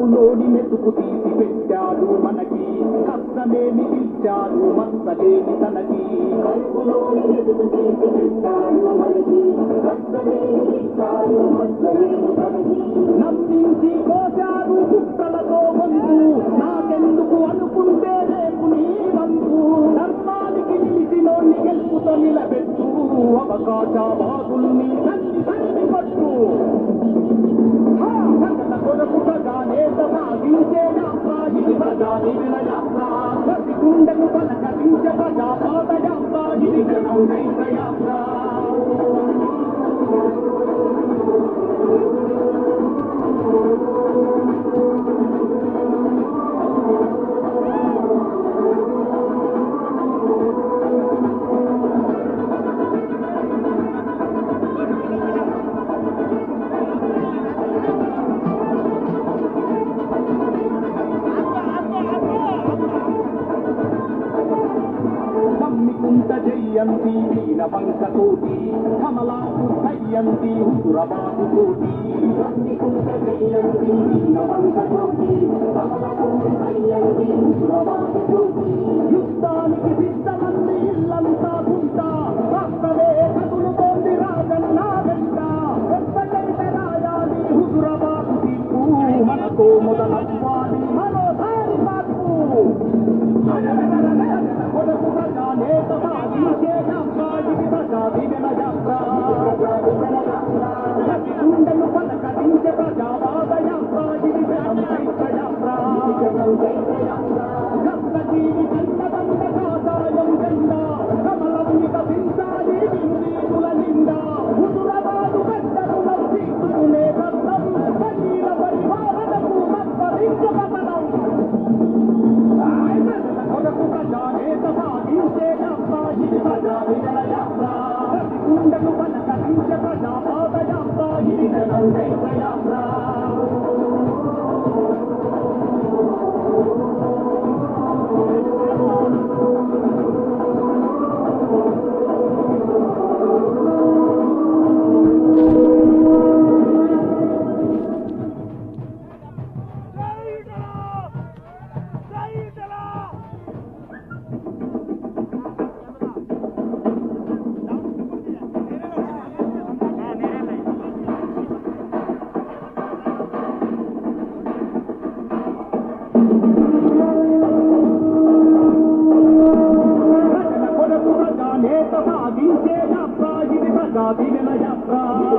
కడుపులోని మెతుకు తీసి పెట్టాడు మనకి, కష్టమేమి ఇచ్చాడు మస్తలేని తనకి. కడుపులోని మెతుకు తీసి పెట్టాడు మనకి, కష్టమేమి ఇచ్చాడు మస్తలేని తనకి. నమ్మించి కోశాడు కుట్రలతో వంతు, నాకెందుకు అనుకుంటే రేపు నీ వంతు. ధర్మానికి నిలిచినోని గెలుపుతో నిలబెట్టు, అవకాశవాదుల్ని తల్లి తల్లి పట్టు. కొరకు ప్రజానేత సాగించే యాత్ర ఇది ప్రజాదీవెన యాత్ర, ప్రతి గుండెను పలకరించే ప్రజాపాద యాత్ర ఇది జనం దైవ యాత్ర. జయంతి వీణ పంకతోటి కమలాపు జయంతి హుజురాబాదు తోటి. జయంతి వీణ పంకతోటి కమలాపు జయంతి హుజురాబాదు తోటి. యుద్ధానికి సిద్ధమంది ఇల్లంతా గుంట, రాష్ట్రమే కదులుతోంది రాజన్న వెంట. ఎప్పటికైతే రాయాలి హుజురాబాదు తీర్పు, మనతో మొదలవ్వాలి మరోసారి మార్పు. కొరకు ప్రజానేత సాగించే యాత్ర ఇది ప్రజాదీవెన యాత్ర, ప్రతి గుండెను పలకరించే ప్రజావాద యాత్ర ఇది జనం దైవ యాత్ర. కష్టజీవి కన్నదండ కాషాయం జెండా, కమలం వికసించాలి వినుదీపుల నిండా. హుజురాబాదు గడ్డను నవ్వించుకునే కష్టం, సజీవ పరిపాలనకు సత్వరించబడడం. కొరకు ప్రజానేత సాగించే యాత్ర ఇది ప్రజాదీవెన యాత్ర, ప్రతి గుండెను పలకరించే ప్రజాపాద యాత్ర ఇది జనం దైవ యాత్ర.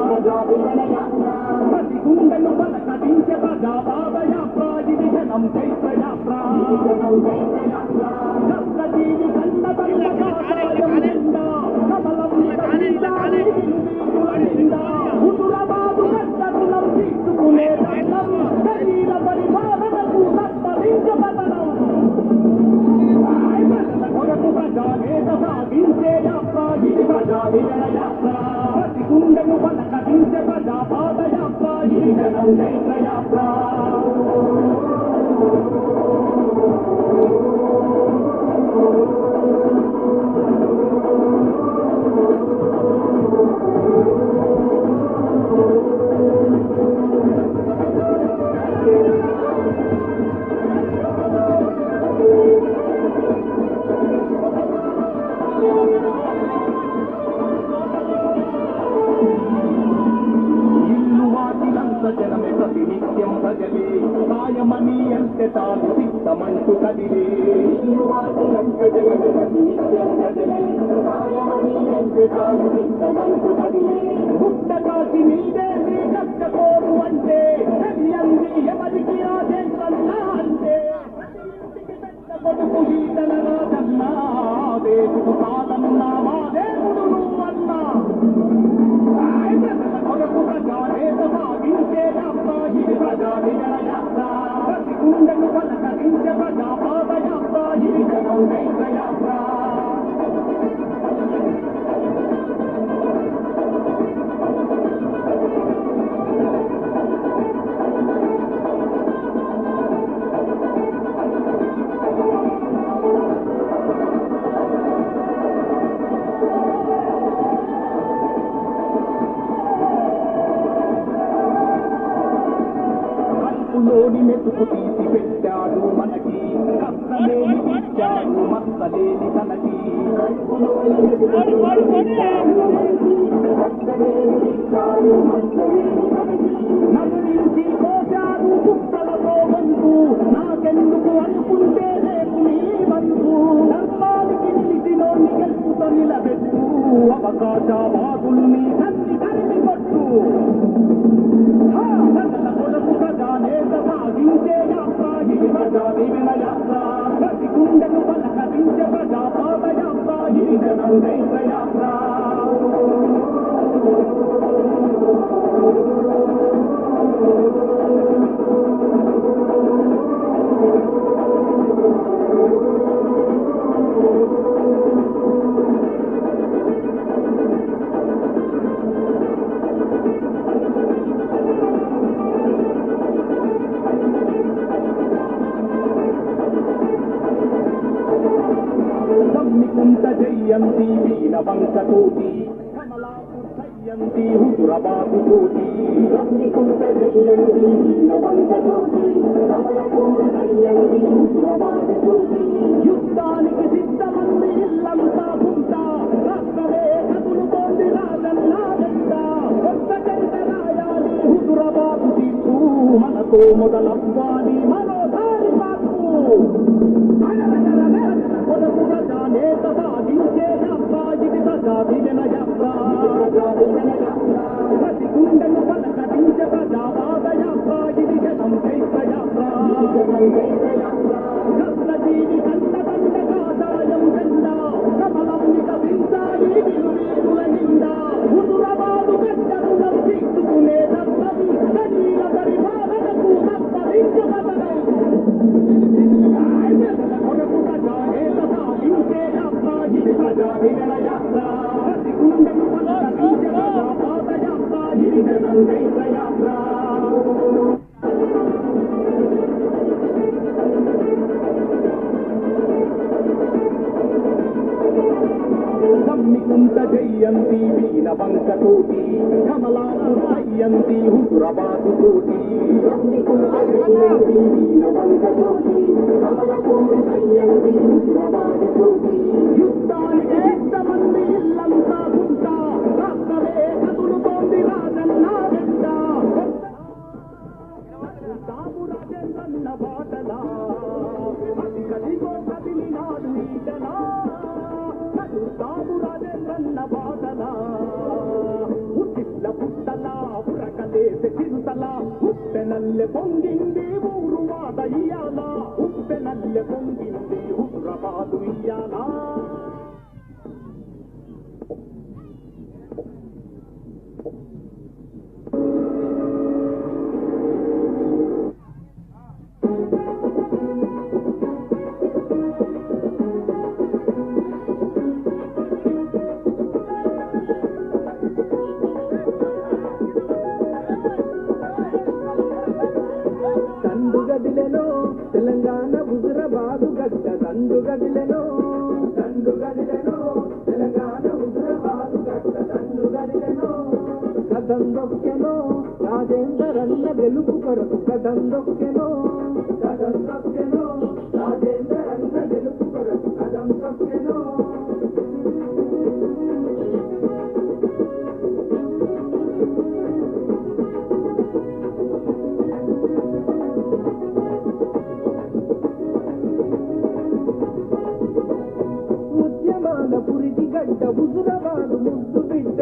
ప్రజాదీవెన యాత్ర, ప్రతి గుండెను పలకరించే ప్రజాపాద యాత్ర ఇది జనం దైవ యాత్ర. కష్టజీవి కన్నదండ కాషాయం జెండా, కమలం వికసించాలి వినుదీపుల నిండా. హుజురాబాదు గడ్డను నవ్వించుకునే కష్టం, శరీర పరిపాలనకు సత్వరించబడడం. కొరకు ప్రజానేత సాగించే యాత్ర ఇది ప్రజాదీవెన యాత్ర, ప్రతి గుండెను పలకరించే ప్రజాపాద యాత్ర ఇది జనం దైవ యాత్ర. జనమే ప్రతినిత్యం ప్రజలే, సాయమని అంటే తాను సిద్ధమంటూ కదిలే. గుట్ట కాసి నీదే నీ కష్టకోరు అంటే, తెలియంది ఎవరికి ఆదేశన్నా అంటే. పెద్ద కొడుకు ఈతల రాజన్నా, దేవుడు కాదన్నా మా దేవుడు నువ్వన్నా. కొరకు ప్రజానేత సాగించే యాత్ర ఇది ప్రజాదీవెన యాత్ర, ప్రతి గుండెను పలకరించే ప్రజాపాద యాత్ర ఇది జనం దైవ యాత్ర. కడుపులోని మెతుకు తీసి పెట్టాడు మనకి, కష్టలేని ఇచ్చాడు మస్తలేని తనకి. నవ్వించి కోశారు కుక్కలతో వంతు, నాకెందుకు అనుకుంటే రేపు నీ వంతు. ధర్మానికి నిలిచినోని గెలుపుతో నిలబెట్టు, అవకాశవాదుల్ని తన్ని తరిమి కొట్టు. ప్రజల కొరకు ప్రజానేత సాగించే యాత్ర ఇది ప్రజా దీవెన యాత్ర. ప్రతి గుండెను పలకరించే ప్రజాపాద యాత్ర ఇది జనం దైవ యాత్ర. సమ్మికుంట జయంతి వీణ వంశతోటి, కమలాపూర్ జయంతి హుజురాబాదు తోటి. సమ్మికుంట జయంతి వీణ వంశతోటి, కమలాపూర్ జయంతి హుజురాబాదు తోటి. యుద్ధానికి సిద్ధమంది ఇల్లంతా పుంట, రాష్ట్రమే కదులుతోంది రాజన్న వెంట. కొత్త జంట రాయాలి హుజురాబాదు తీర్పు, మనతో మొదలవ్వాలి మనోధారి పాటు. కొరకు ప్రజానేత సాగించే యాత్ర ఇది ప్రజా దీవెన యాత్ర. ప్రతి గుండెను పలకరించే ప్రజాపాద యాత్ర ఇది జనం చైత్ర యాత్ర. కష్టజీవి కంటదండ కాషాయం జెండా, కమలం వికసించాలి విలువీరుల నిండా. హుజురాబాదు గడ్డను తీసుకునే దత్తం, సజీవ పరిపాలనకు తప్పదించబడడం. కొరకు ప్రజానేత సాగించే యాత్ర ఇది ప్రజా దీవెన యాత్ర. ప్రతి గుండెను పలకరించే ప్రజాపాద యాత్ర ఇది జనం చైత్ర యాత్ర. సమ్మికుంట జయంతి వీణ వంశతోటి, కమలాపూర్ జయంతి హుజురాబాదు తోటి. సమ్మికుంట జయంతి వీణ వంశతోటి, కమలాపూర్ జయంతి హుజురాబాదు తోటి. యుద్ధానికి సిద్ధమంది ఇల్లంతా పుంట, రాష్ట్రమే కదులుతోంది రాజన్న వెంట. తాము రాజేంద్రన్న బాటలా, అది కదిగో కదిలినాడు ఈటలా. తాము రాజేంద్రన్న బాటలా, ఉట్టిట్ల పుట్టలా ఉరకలేసే చిరుతలా. ఉప్పెనల్లె పొంగింది ఊరు వాద ఇయ్యాల, ఉప్పెనల్లె పొంగింది హుజురాబాదు ఇయ్యాల. దండుగదిలెనో తెలంగాణ హుజురాబాదు గడ్డ, దండుగదిలెనో దండుగదిలెనో తెలంగాణ హుజురాబాదు గడ్డ, దండుగదిలెనో. కదం దొక్కెనో రాజేందరన్న గెలుపు కొరకు, కదం దొక్కెనో కదం దొక్కెనో రాజేందరన్న గెలుపు కొరకు, కదం దొక్కెనో. పురిటి గడ్డ హుజురాబాదు ముద్దు బిడ్డ,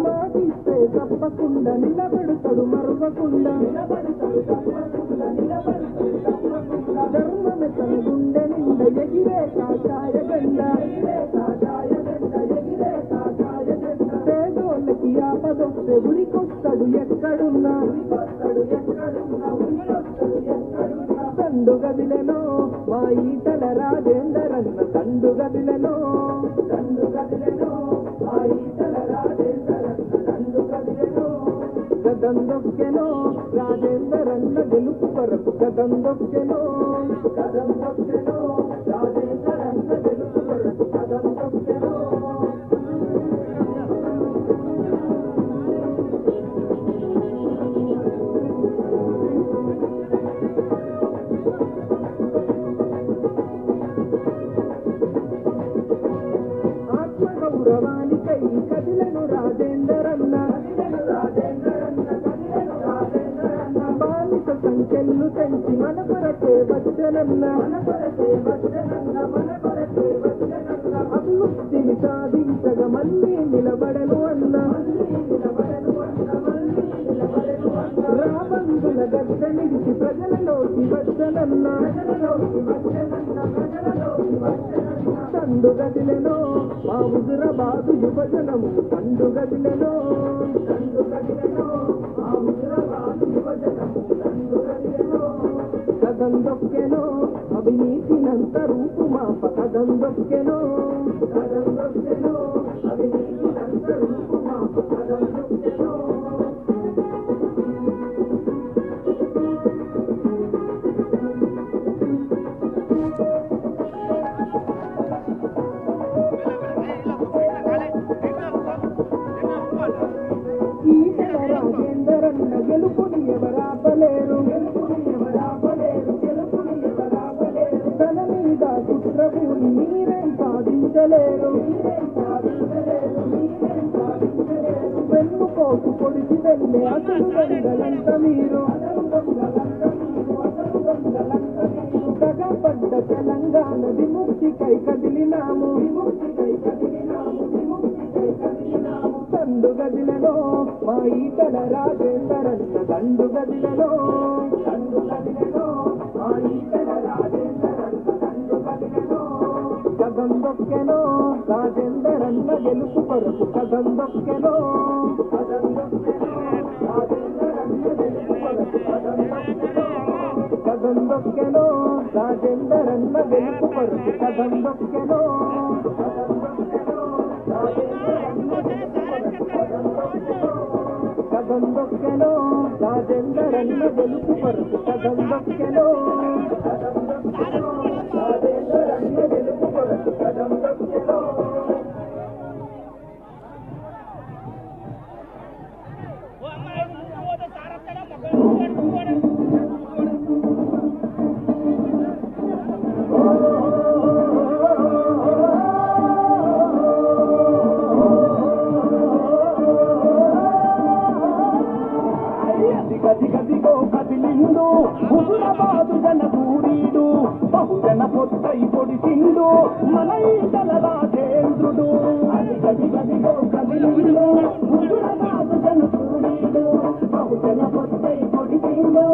మాటిస్తే తప్పకుండా నిలబెడతాడు మరవకుండా. ధర్మమే తన గుండె నిండ ఎగిరే కాషాయ గండ, పేదోళ్ళకి ఆపదొస్తే ఉరికొస్తాడు ఎక్కడున్నా. దండుగదిలెనో మా ఈటల రాజేందరన్న, దండుగదిలెనో దండుగదిలెనో మా ఈటల రాజేందరన్న, దండుగదిలెనో. కదం దొక్కెనో రాజేందరన్న గెలుపు కొరకు, కదం దొక్కెనో కదం దొక్కెనో రాజేందరన్న గెలుపు కొరకు, కదం దొక్కెనో. పెంచి మన కొరకే వచ్చనన్న అభివృద్ధిని సాధించగా మళ్ళీ నిలబడను అన్న రాబందుల గద్ద నిలిచి ప్రజలలోకి వచ్చనన్న తండు గదిలెనో మా హుజురాబాదు యువజనము తండు గదిలెనో కదందొక్కెనో అవినీతినంత రూపుమాప కదందొక్కెనో అవినీతినంత రూపుమాప కదందొక్కెనో గెలుపుని ఎవరాపలేరు తన మీద కుట్రభూని మీరేం సాధించలేరు వెన్నుకోకు పొడిచి వెళ్ళే అసలు దొంగలంత మీరు కగపడ్డ తెలంగాణ విముక్తికై కదిలినాము దండు గదిలలో మా ఈటల రాజేందరన్న దండు గదిలలో మా ఈటల రాజేందరన్న దండు గదిలలో కదందొక్కెనో రాజేందరన్న గెలుపు కొరకు కదందొక్కెనో రాజేందరన్న గెలుపు కొరకు కదందొక్కెనో రాజేందరన్న గెలుపు కొరకు కదందొక్కెనో కదందొక్కెనో రాజేందరన్న గెలుపు కొరకు కదందొక్కెనో రాజేందరన్న గెలుపు కొరకు కదందొక్కెనో గదిగదిగో కదిలిండు హుజురాబాదు జన సూరీడు బహుజన పొత్తై పొడిచిండు మన ఈటల రాజేంద్రుడు గదిగదిగో కదిలిండు హుజురాబాదు జన సూరీడు బహుజన పొత్తై పొడిచిండు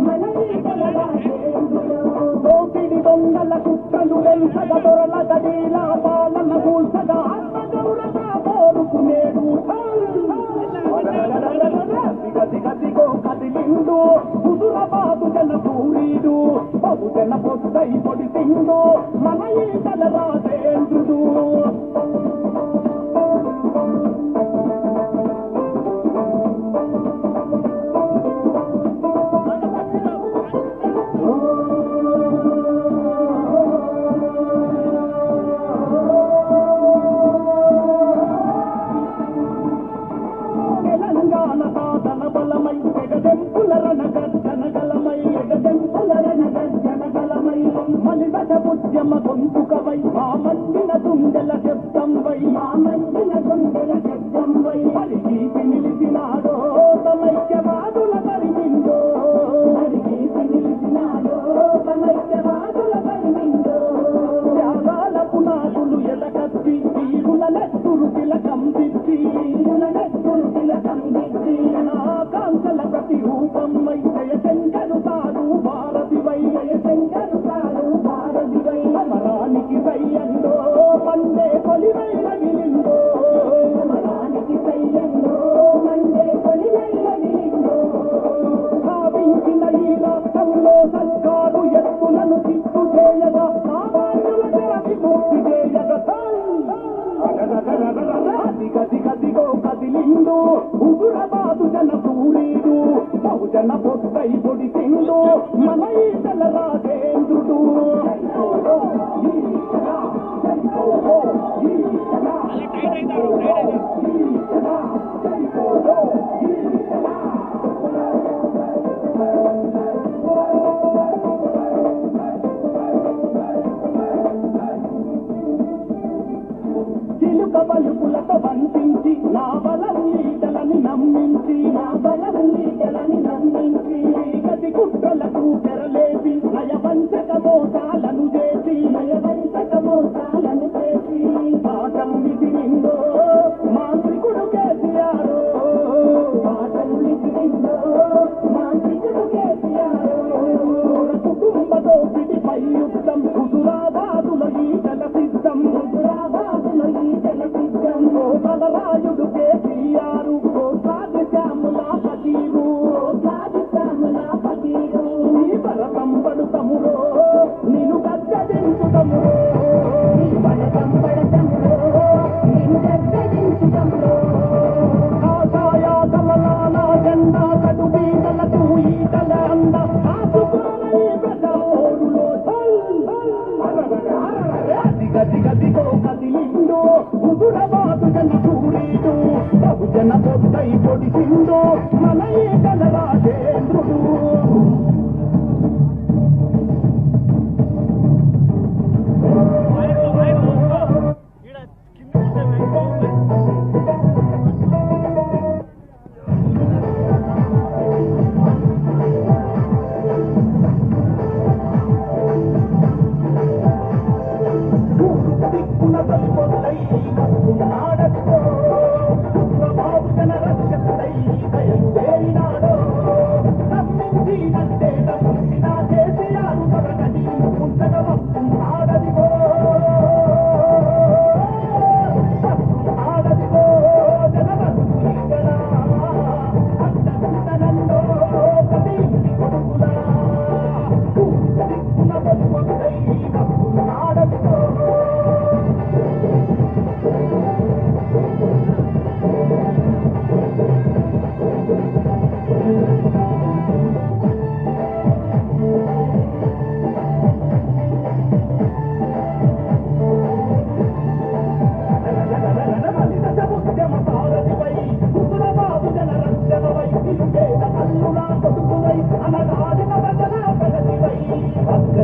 మన ఈటల రాజేంద్రుడు దోపిడి దొంగల కుక్కలు వెంసగ దొరల గడీల పాలన కూల్సగ ఆత్మగౌరవ కోరుకునేడు గదిగదిగో కదిలిండు హుజురాబాదు జన సూరీడు బహుజన పొత్తై పొడిసిండు మన ఈటల రాజేంద్రుడు తెలంగాణ సాధన బలమై ఎగదెంపుల రణగర్జనగలమై మలివట ఉద్యమ గొంతుకవై ఆ మండిన దుండెల శబ్దంవై పరిగీతి నిలిచినాడో సమైక్యవాదుల పరిమిండో త్యాగాల పునాదులు ఎదగత్తి వీరుల నెత్తురు తిలకం దిద్ది ఆకాంక్షల ప్రతిరూపమై జయశంకరు తాడు భారతివై అమరానికి సయ్యందో మండే కొలివై రగిలిందో భావించిన ఈ రాష్ట్రంలో సర్కారు ఎత్తులను చిత్తు చేయగా సామాన్యుల విముక్తి చేయగా గదిగదిగో కదిలిండు హుజురాబాదు జన సూరీడు బహుజన పొత్తై పొడిసిండు మన ఈటల రాజేంద్రుడు చిలుక బలుపులతో వంచించి నా బలం ఈటలని నమ్మించి గది కుట్రలకు తెర మోసాలను చేసి పాఠం విసిరిందో మాంత్రికుడు కేసీఆర్ కుటుంబ దోపిడిపై యుద్ధం హుజురాబాదుల ఈటల సిద్ధం తలరాయుడు కేసీఆర్ కోసాది శ్యాముల పటీరు నీ భరతం పడుతమురో నిన్ను గద్దదించు తమురో కాషాయ కమలాల జెండా కటు బీదలకు ఈటల అంద ఆపుకోని ప్రజాపోరులో గదిగో కదిలిందో హుజురాబాదు జన చూడీడు బహుజన పొద్దై పొడిసిందో మన ఈటల రాజేంద్రుడు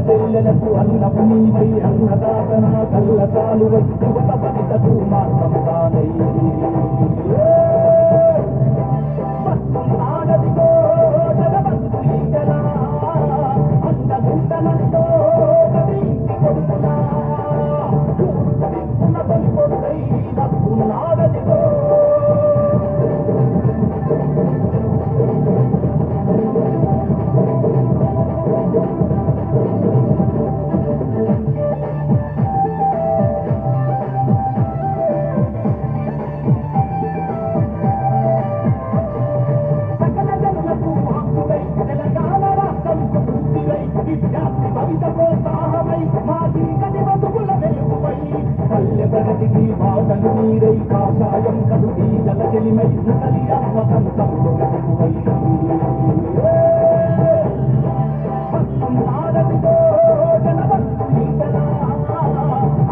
చెల్లెలకు అన్నపు నీవై అన్నదాతన కల్లసాలువై యువత పతితకు మార్గం తానై ఆడదిగో జనబంధు ఈగలా అండగుండనందో కదీంటి కొడుకులా ఉన్న తొలిపొద్దై వస్తున్నాడదిగో ప్రగతికి బాటలు నీరై కాషాయం కదుటి జల చెలిమై ముసలి ఆత్మకంతంలో వెలుగువై ఆడదిగో జనబంధు ఈటలా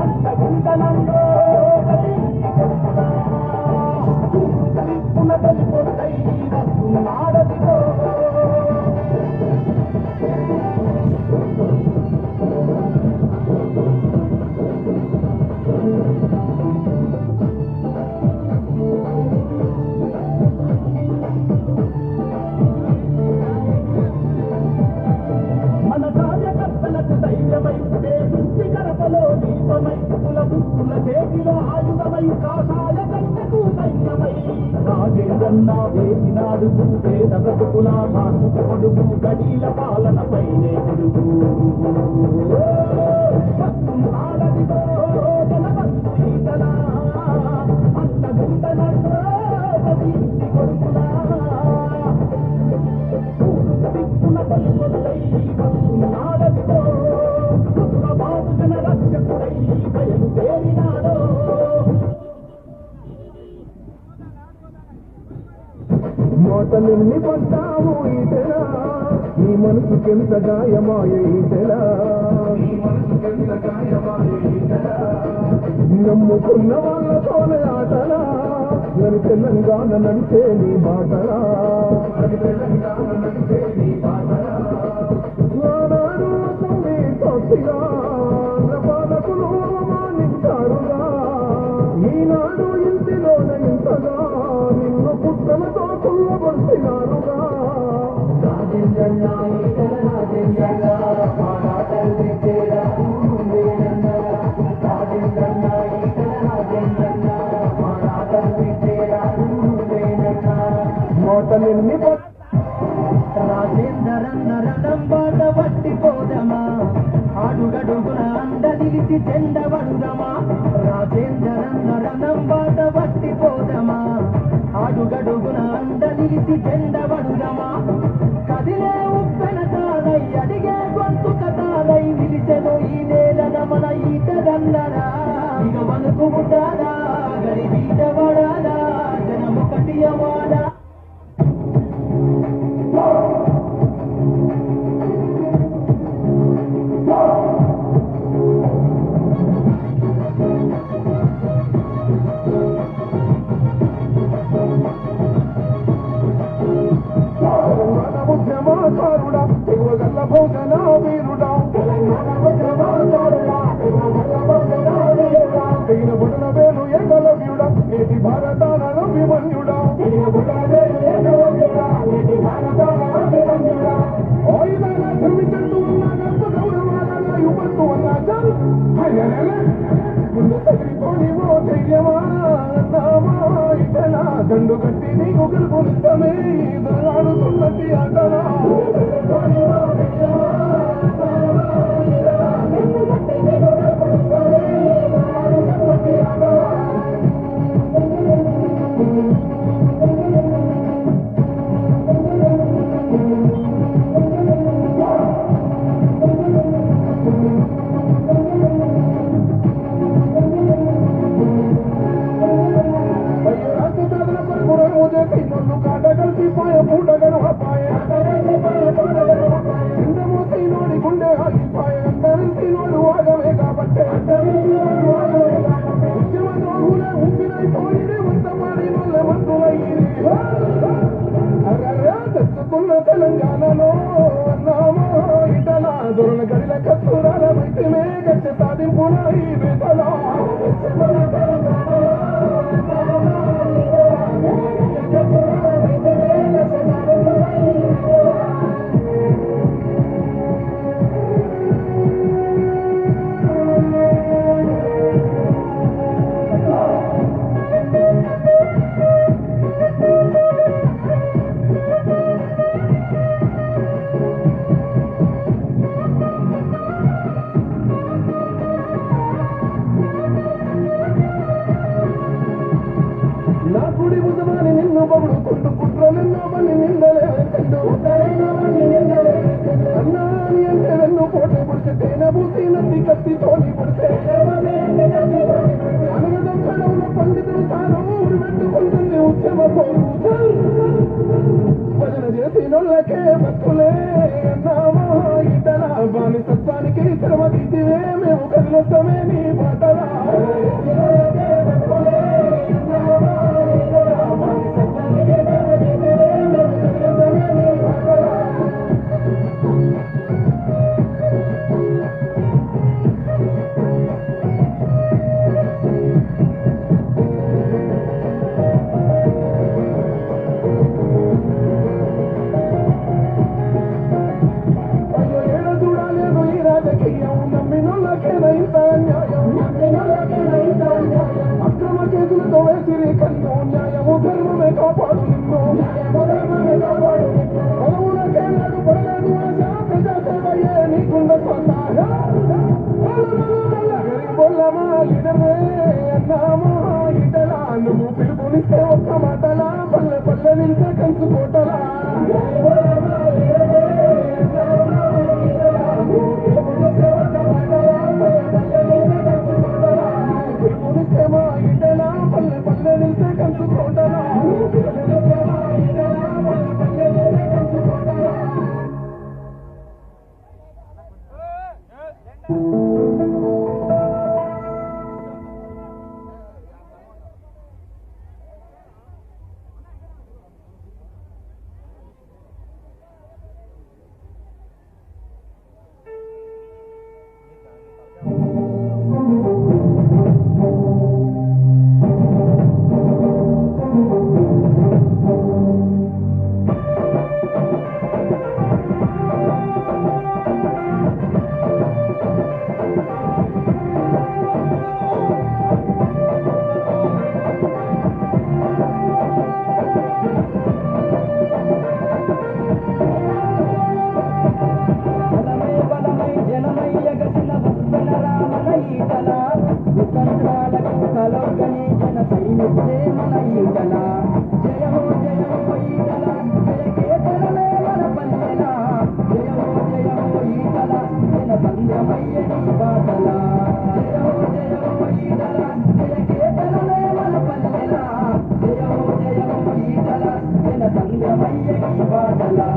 అండగుండనందో కదీంటి కొడుకులా తలిప్పున తలిపొద్దై వస్తున్నాడదిగో మన కార్యకర్తలకు ధైర్యమై వేదించి గడపలో దీపమై కుల బుక్కుల చేతిలో ఆయుధమై కాషాయ కన్నెకు సైన్యమై రాజేంద్రన్న వేసినాడు పేద బ్రతుకుల మార్పు కొడుకు గడీల పాలనపైనే కొడుకు ఆడదిగో జనబంధు ఈటలా అండగుండనందో కదీంటి కొడుకులా దిక్కున పలుకొల్లై వస్తున్నాడదిగో హుజురాబాదు జన రక్షకుడై బయలుదేరినాడో మోతలెన్ని పడ్డావు ఈటెలా నీ మనసుకెంత గాయమాయ ఈటెలా నమ్ముకున్న వాళ్ళతోనే ఆటలా నన్ను తెలంగాణ నంటే నీ మాటలా ఆనాడు అసెంబ్లీ సాక్షిగా పాలకులు అవమానించారుగా ఈనాడు ఇంటిలోనే ఇంతగా నిన్ను పుట్టలతో కుల్లబడినారుగా రాజేంద్రన్నా కోటలెన్ని రాజేంద్రన్న రణం బాట పట్టిపోదమా అడుగడుగున అండలిసి చెండబడుదమా రాజేంద్రన్న రణం బాట పట్టిపోదమా అడుగడుగున అండలిసి చెండబడుదమా కదిలే ఉప్పెన తానై అడిగే గొంతు కథాలై నిలిచెను ఈ నేలన మన ఈటదన్నరా ఇక మనకు ఉంటారా గరిబీట వాడాలా జనమొకటి అవాడా ఉద్యమాకారుడా తెగువగల్ల భోజన వీరుడా తెగిన బుడన వేలు ఏకలవ్యుడా నేటి భారతాన అభిమన్యుడా ఆయుధాల ధర్మికంటూ ఉన్నాగంత గౌరవాల యువత్తు అన్నాచారు ముందు తగిలిపోని ఓ ధైర్యమా నామా ఇటన దండు కట్టి నీకు గెలుపునిస్తమే ఆడుతున్నది ఆటనా తెలంగాణలో నామా ఇటలా దొరల గడిల కస్తూరాల వైద్యమే గచ్చ సాధింపున ఈ వేతలా చేసినోళ్ళకే భక్తులే నామా ఇతర బానిసత్వానికి శ్రమ తీసివే మేము కదిలొస్తామే నీ పాటలా అక్రమ కేసులతో వేసిరి కన్ను న్యాయము ధర్మమే కాపాడు నిన్ను పదవులకే నాడు పడలేదు ఆశ ప్రజాసేవయే నీకుండ గరిబొల్లమా లీడరే అన్నామా ఇటలా నువ్వు పిలుపునిస్తే ఒక్క మాటలా పల్లె పల్లె నిలిచే కంచుకోటలా సంగమయ్య నీ బాటలా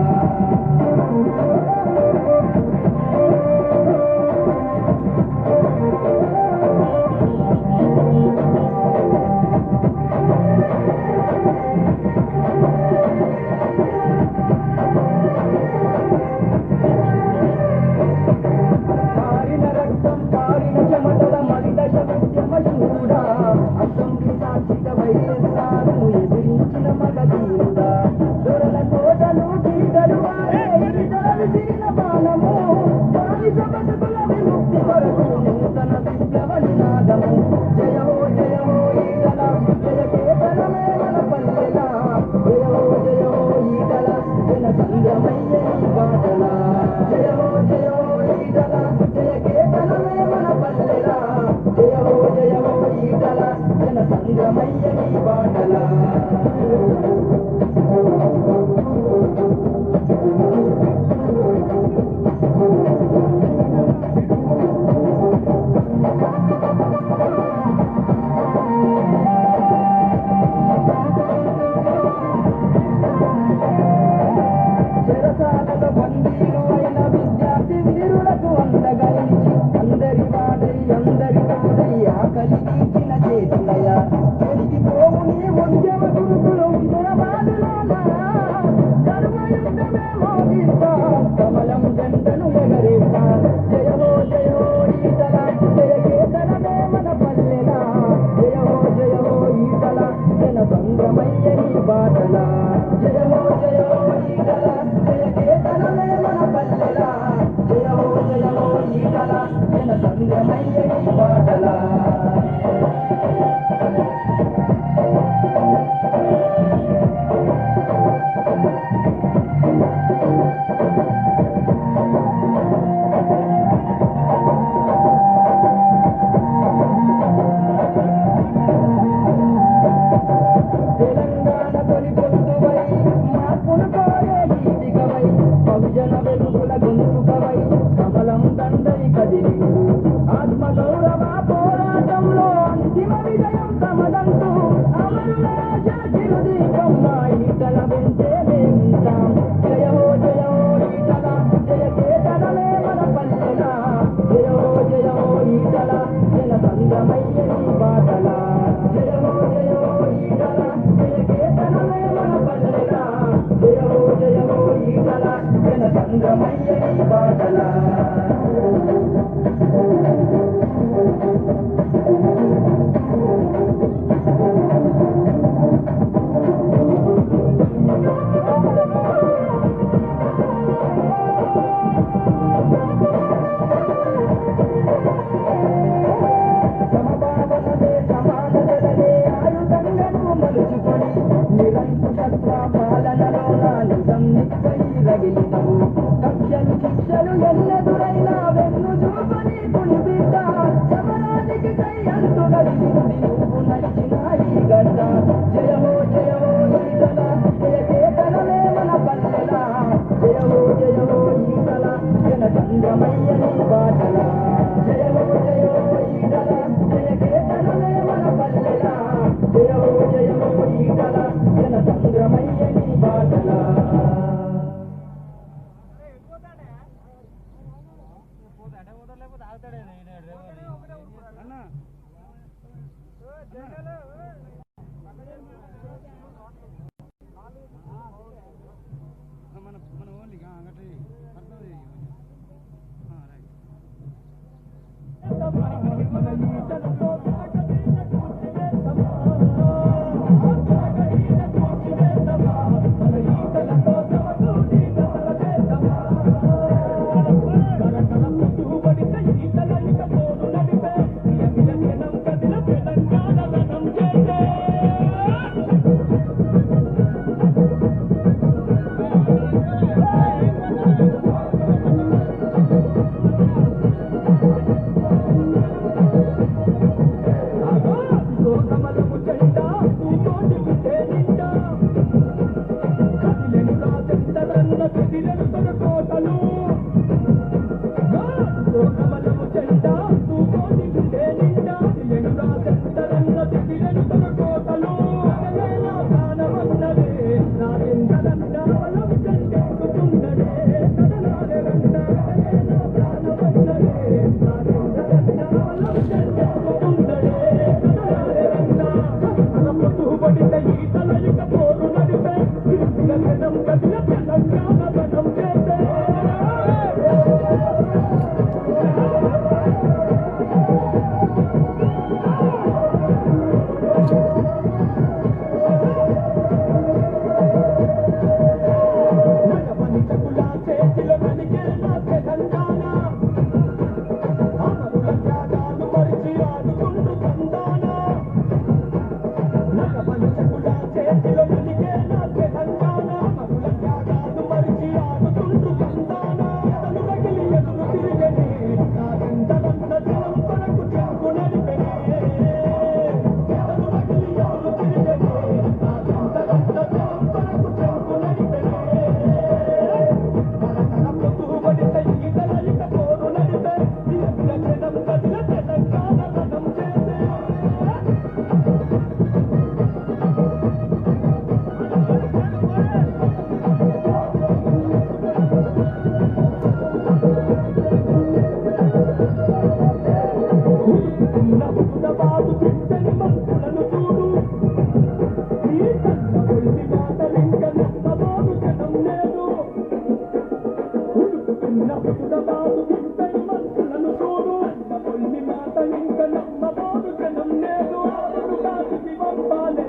నవ్వుతుడబాదు ఇంతై మనుషులను చూడు అన్న కొన్ని మాటలింక నమ్మబోదు జనం లేదు ఆడు కాటికి పంపాలే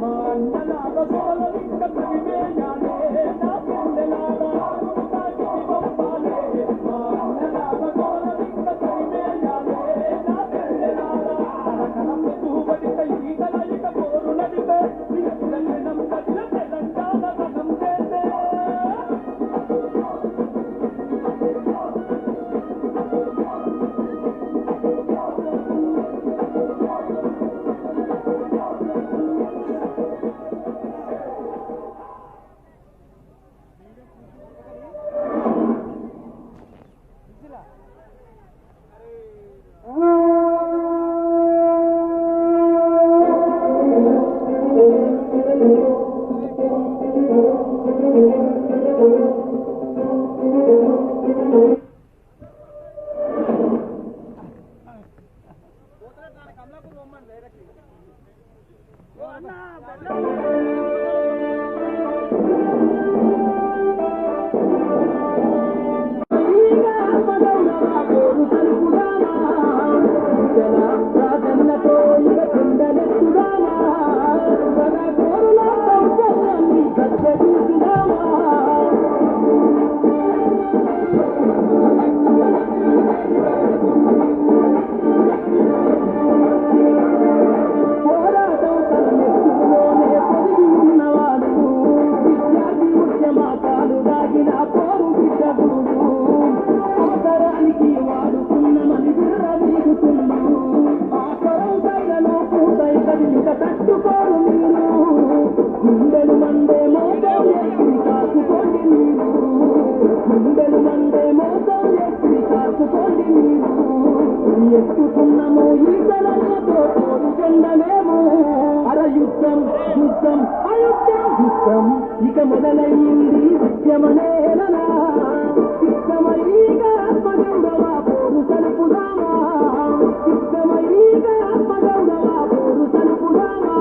మా అన్నలాగా సోలలింక తరివేయాలే నా పిల్లలాగా ఆడు కాటికి పంపాలే మా అన్నలాగా సోలలింక తరివేయాలే నా పిల్లలాగా కనకనమ్మ పూవడిత ఈగలయిక పోరు నడిపే విజనం కదిల తెలంగాణ రథం చేసే ఇక మొదలైంది ఉద్యమనేలనా సిద్ధమయ్యగా ఆత్మగౌరవ పోరు సలుపుదామా సిద్ధమయ్యగా ఆత్మగౌరవ పోరు సలుపుదామా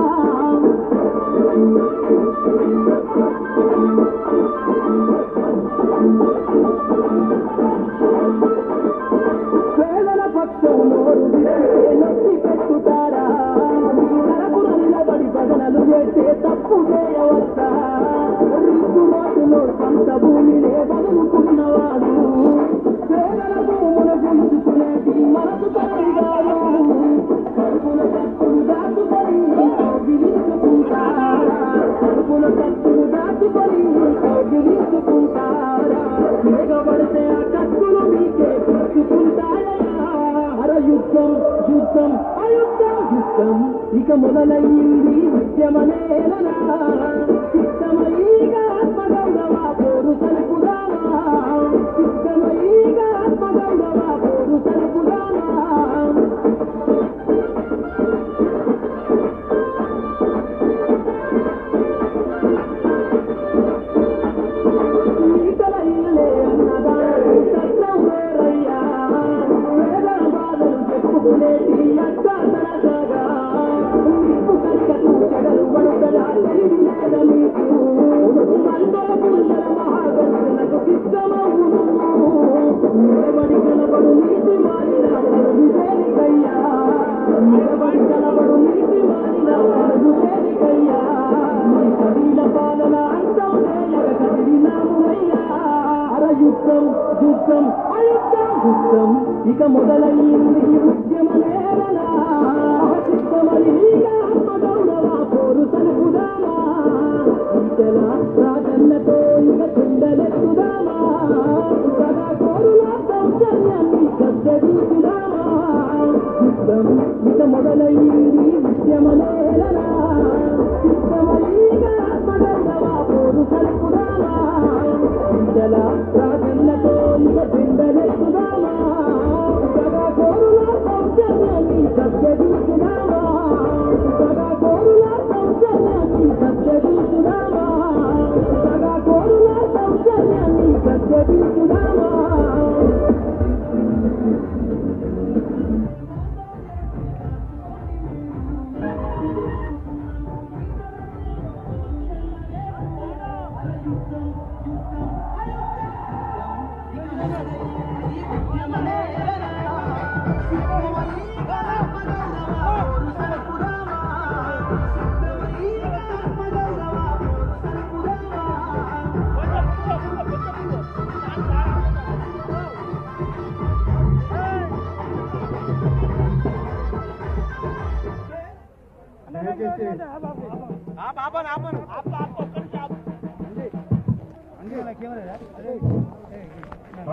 పేదల పక్షంలో నొక్కి పెట్టుతారా తరపున నిలబడి బదనలు చేస్తే తప్పు చేయవచ్చా రిక్కుమాటులో సొంత భూమినే బదులుకున్నవాడు పేదల భూముల గుంజుకునేది మనకు తప్పిగాను కడుపుల తప్పులు దాచుకొని విధించుకుంటారా కడుపుల తప్పులు దాచుకొని విధించుకుంటారా వేగబడితే ఆ కత్తులు మీకే తీసుకుంటారయ్యా యుద్ధం యుద్ధం అయుద్ధం యుద్ధం ఇక మొదలైంది ఉద్యమనేలనా సిద్ధమయ్యగా ఆత్మగౌరవ పోరు సలుపుదామా సిద్ధమయ్యగా ఆత్మగౌరవ పోరు సలుపుదామా ఈతలయ్యలే అన్నదా సత్యం వేరయ్యా వేదన బాధలు చెప్పుకునేటి అట్టా సరదాగా నిప్పు కట్టకు చెడలు పడుకలా తెలివి లేదా మీకు మందల పుల్లల మహాగర్జనకు సిద్ధమవును నిలబడి కలబడు నీతి మారిన వరదు తేలికయ్యా నిలబడి కలబడు నీతి మారిన వరదు తేలికయ్యా నీ కబీల పాలన అంతం చేయక కదిలినామునయ్యా యుద్ధం యుద్ధం అయుద్ధం యుద్ధం ఇక మొదలైంది ఉద్యమనేలనా సిద్ధమయ్యగా ఆత్మగౌరవ పోరు సలుపుదామా ఇతల రాజన్నతో ఇక తుండలెత్తుదామా సదా కోరుల దౌర్జన్యాన్ని గద్దెదించుదామా యుద్ధం ఇక మొదలైంది ఉద్యమనేలనా సిద్ధమయ్యగా ఆత్మగౌరవ పోరు సలుపుదామా ఇతల రాజన్నతో ఇక తుండలెత్తుదామా సదా కోరుల దౌర్జన్యాన్ని గద్దెదించుదామా సదా కోరుల దౌర్జన్యాన్ని గద్దెదించుదామా సదా కోరుల దౌర్జన్యాన్ని గద్దెదించుదామా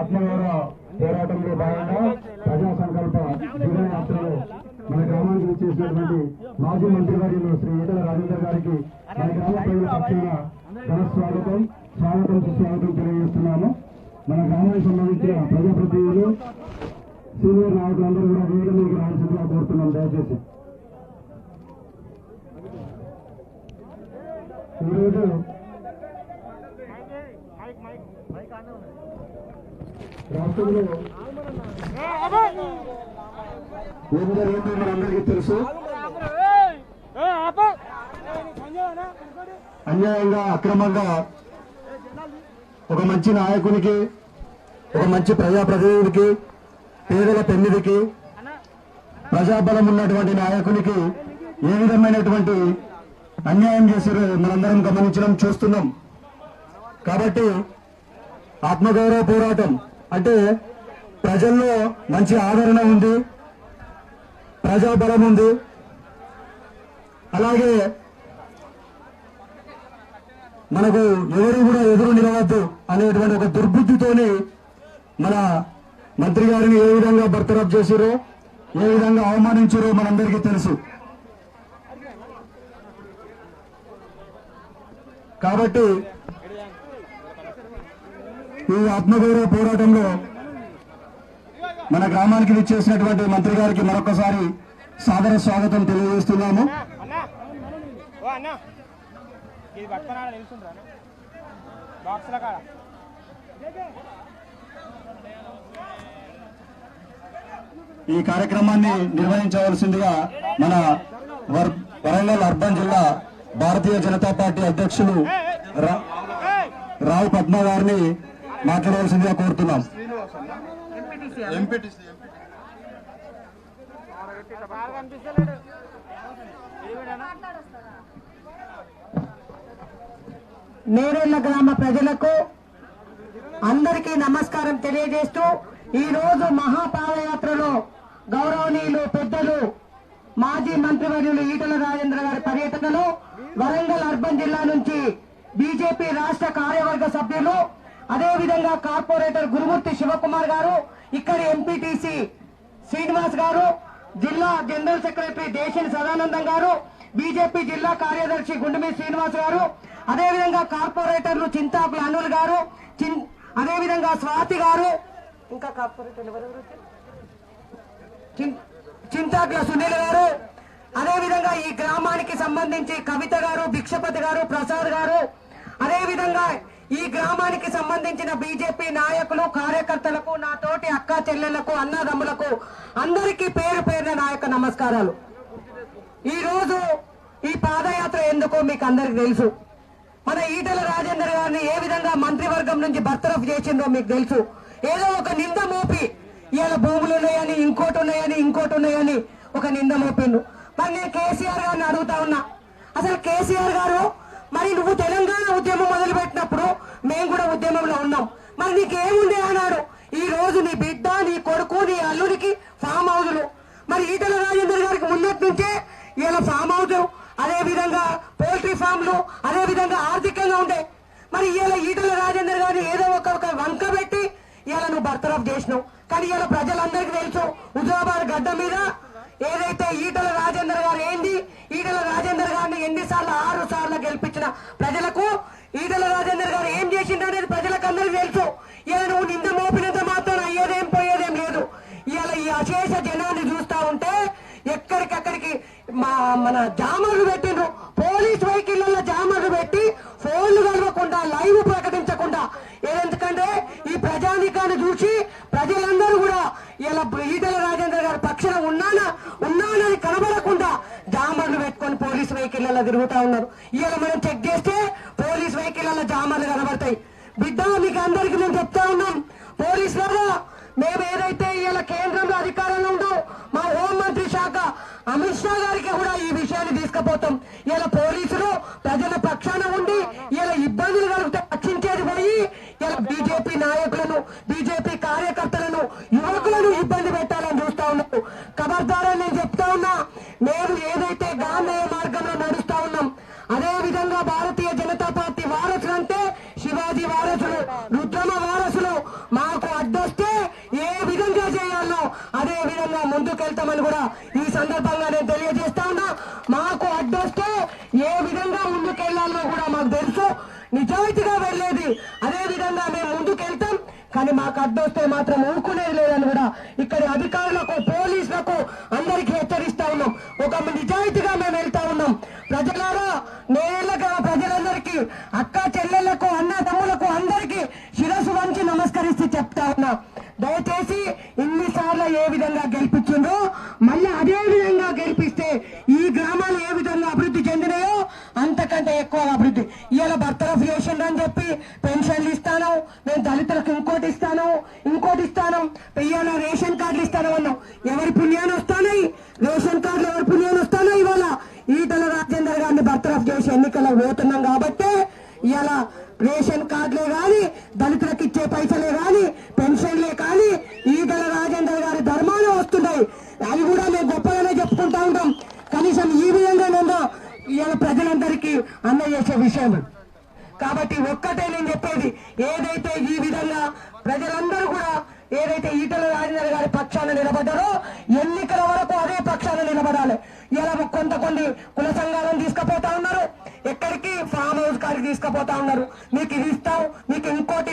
ఆత్మగౌరవ పోరాటంలో భాగంగా ప్రజా సంకల్ప విజయయాత్రలో మన గ్రామానికి విచ్చేసినటువంటి మాజీ మంత్రివర్యులు శ్రీ ఈటల రాజేందర్ గారికి మన గ్రామ ప్రజల పక్షాన ఘన స్వాగతం సుస్వాగతం తెలియజేస్తున్నాము. మన గ్రామానికి సంబంధించిన ప్రజాప్రతినిధులు సీనియర్ నాయకులందరూ కూడా వేదికలోకి రావాల్సిందిగా కోరుతున్నాం. దయచేసి ఈరోజు రాష్ట్రంలో ఏమిటో మనందరికీ తెలుసు. అన్యాయంగా అక్రమంగా ఒక మంచి నాయకునికి, ఒక మంచి ప్రజాప్రతినిధికి, పేదల పెన్నిధికి, ప్రజాబలం ఉన్నటువంటి నాయకునికి ఏ విధమైనటువంటి అన్యాయం చేశారో మనందరం గమనించడం చూస్తున్నాం. కాబట్టి ఆత్మగౌరవ పోరాటం అంటే ప్రజల్లో మంచి ఆదరణ ఉంది, ప్రజాబలం ఉంది. అలాగే మనకు ఎవరు కూడా ఎదురు నిలవద్దు అనేటువంటి ఒక దుర్బుద్ధితోని మన మంత్రి గారిని ఏ విధంగా బర్తరఫ్ చేశారో, ఏ విధంగా అవమానించారో మనందరికీ తెలుసు. కాబట్టి ఈ ఆత్మగౌరవ పోరాటంలో మన గ్రామానికి విచ్చేసినటువంటి మంత్రి గారికి మరొకసారి సాదర స్వాగతం తెలియజేస్తున్నాము. ఈ కార్యక్రమాన్ని నిర్వహించవలసిందిగా మన వరంగల్ అర్బన్ జిల్లా భారతీయ జనతా పార్టీ అధ్యక్షులు రావు పద్మ గారిని మాట్లాడవలసిందిగా కోరుతున్నాం. నేరేళ్ల గ్రామ ప్రజలకు అందరికీ నమస్కారం తెలియజేస్తూ ఈ రోజు మహాపాదయాత్రలో గౌరవనీయులు పెద్దలు మాజీ మంత్రివర్యులు ఈటల రాజేంద్ర గారి పర్యటనలో వరంగల్ అర్బన్ జిల్లా నుంచి బీజేపీ రాష్ట్ర కార్యవర్గ సభ్యులు, అదేవిధంగా కార్పొరేటర్ గురుమూర్తి శివకుమార్ గారు, ఇక్కడి ఎంపీటీసీ శ్రీనివాస్ గారు, జిల్లా జనరల్ సెక్రటరీ దేశని సదానందం గారు, బీజేపీ జిల్లా కార్యదర్శి గుండమి శ్రీనివాస్ గారు, అదేవిధంగా కార్పొరేటర్లు చింతాకుల అనిల్ గారు, అదేవిధంగా స్వాతి గారు, ఇంకా కార్పొరేటర్లు చింతాకుల సునీల్ గారు, అదేవిధంగా ఈ గ్రామానికి సంబంధించి కవిత గారు, భిక్షపతి గారు, ప్రసాద్ గారు, అదేవిధంగా ఈ గ్రామానికి సంబంధించిన బీజేపీ నాయకులు, కార్యకర్తలకు, నా తోటి అక్క చెల్లెళ్లకు, అన్నదమ్ములకు అందరికీ పేరు పేరున నా యొక్క నమస్కారాలు. ఈ రోజు ఈ పాదయాత్ర ఎందుకో మీకు అందరికి తెలుసు. మన ఈటల రాజేందర్ గారిని ఏ విధంగా మంత్రివర్గం నుంచి బర్తరఫ్ చేసిందో మీకు తెలుసు. ఏదో ఒక నింద మోపి ఇవాళ భూములు ఉన్నాయని, ఇంకోటి ఉన్నాయని ఒక నింద మోపిండు. మరి నేను కేసీఆర్ గారిని అడుగుతా ఉన్నా, అసలు కేసీఆర్ గారు మరి నువ్వు తెలంగాణ ఉద్యమం మొదలు పెట్టినప్పుడు మేము కూడా ఉద్యమంలో ఉన్నాం, మరి నీకేముంది అన్నాడు. ఈ రోజు నీ బిడ్డ, నీ కొడుకు, నీ అల్లుడికి ఫామ్ హౌజులు, మరి ఈటల రాజేందర్ గారికి ఉన్నట్టు నుంచే ఇలా ఫామ్ హౌస్, అదే విధంగా పోల్ట్రీ ఫామ్లు, అదే విధంగా ఆర్థికంగా ఉండే. మరి ఇలా ఈటల రాజేందర్ గారిని ఏదో ఒక వంక పెట్టి ఇలా నువ్వు బర్తరఫ్ చేసినావు. కానీ ఇలా ప్రజలందరికీ తెలుసు, హుజరాబాద్ గడ్డ మీద ఏదైతే ఈటల రాజేందర్ గారు ఏంది, ఈటల రాజేందర్ గారిని ఎన్నిసార్లు 6 సార్లు గెలిపించిన ప్రజలకు ఈటల రాజేందర్ గారు ఏం చేసిండు అనేది ప్రజలకు అందరికీ తెలుసు. ఇలా నువ్వు నింద మోపినంత మాత్రం అయ్యేదేం పోయేదేం లేదు. ఇలా ఈ అశేష జనాన్ని చూస్తా ఉంటే ఎక్కడికక్కడికి మన జామర్లు పెట్టిండ్రు, పోలీస్ వెహికల్లో జామర్లు పెట్టి ఫోన్లు కలవకుండా, లైవ్ ప్రకటించకుండా. ఎందుకంటే ఈ ప్రజానీకాన్ని చూసి ప్రజలందరూ కూడా ఇలా ఈటల రాజేందర్ గారి పక్షాన ఉన్నానని కనబడకుండా జామర్లు పెట్టుకొని పోలీస్ వెహికల్లో తిరుగుతా ఉన్నారు. ఇలా మనం చెక్ చేస్తే పోలీస్ వెహికల్ జామర్లు కనబడతాయి. బిడ్డ మీకు అందరికి మేము చెప్తా ఉన్నాం, పోలీసులలో మేము ఏదైతే ఇలా కేంద్రంలో అధికారంలో ఉందో మా హోంమంత్రి శాఖ అమిత్ షా గారికి కూడా ఈ విషయాన్ని తీసుకుపోతాం. ఇలా పోలీసులు ప్రజల పక్షాన ఉండి ఇలా ఇబ్బందులు కలిగితే రక్షించేది పోయి ఇలా బీజేపీ నాయకులను, బీజేపీ కార్యకర్తలను, యువకులను ఇబ్బంది పెట్టాలని చూస్తా ఉన్నారు. ఖబర్దారని నేను చెప్తా ఉన్నా, మేము ఏదైతే గాంధేయ మార్గంలో నడుస్తా ఉన్నాం, అదే విధంగా భారతీయ జనతా పార్టీ వారసులు అంటే శివాజీ వారసులు, రుద్రమ వారసులు మాకు అడ్డొస్తే ఏ విధంగా చేయాలో అదే విధంగా ముందుకెళ్తామని కూడా ఈ సందర్భంగా నేను తెలియజేస్తా ఉన్నా. మాకు అడ్డొస్తే ఏ విధంగా ముందుకెళ్లాలో కూడా మాకు తెలుసు, నిజాయితీగా వెళ్లేది అదే విధంగా మేము ముందుకెళ్తాం. కానీ మాకు అడ్డొస్తే మాత్రం ఊరుకునేది లేదని కూడా ఇక్కడి అధికారులకు, పోలీసులకు అందరికీ హెచ్చరిస్తా ఉన్నాం. ఒక నిజాయితీగా మేము వెళ్తా ఉన్నాం. ప్రజలారా, నేలగా ప్రజలందరికీ, అక్క చెల్లెళ్లకు, అన్న తమ్ములకు అందరికీ శిరస్సు వంచి నమస్కరిస్తూ చెప్తా ఉన్నా, దయచేసి ఇన్నిసార్లు ఏ విధంగా గెలిపించిండ్రో మళ్ళీ అదే విధంగా గెలిపిస్తే ఈ గ్రామాలు ఏ విధంగా అభివృద్ధి చెందినాయో అంతకంటే ఎక్కువ అభివృద్ధి. ఇవాళ బర్తరఫ్ చేసిండ్రు అని చెప్పి పెన్షన్లు ఇస్తాను, నేను దళితులకు ఇంకోటి ఇస్తాను, ఇవాళ రేషన్ కార్డులు ఇస్తాను అన్నాం. ఎవరి పుణ్యాన్ని వస్తాయి రేషన్ కార్డులు? ఎవరి పుణ్యాన్ని వస్తానో ఇవాళ ఈటల రాజేందర్ గారిని బర్తరఫ్ చేసి ఎన్నికలకు పోతున్నాం కాబట్టి ఇవాళ రేషన్ కార్డులే కానీ, దళితులకు ఇచ్చే పైసలే కానీ, పెన్షన్లే కానీ ఈటల రాజేందర్ గారి ధర్మాలు వస్తున్నాయి. అది కూడా మేము గొప్పగానే చెప్పుకుంటా ఉంటాం. కనీసం ఈ విధంగా నేను ఇవాళ ప్రజలందరికీ అందజేసే విషయం. కాబట్టి ఒక్కటే నేను చెప్పేది, ఏదైతే ఈ విధంగా ప్రజలందరూ కూడా ఏదైతే ఈటల రాజేందర్ గారి పక్షాన నిలబడ్డారో ఎన్నికల వరకు అదే పక్షాన నిలబడాలి. ఇలా కొన్ని కుల సంఘాలను తీసుకుపోతా ఉన్నారు, ఎక్కడికి ఫామ్ హౌస్ కాడికి తీసుకుపోతా ఉన్నారు. మీకు ఇది ఇస్తాం, మీకు ఇంకోటి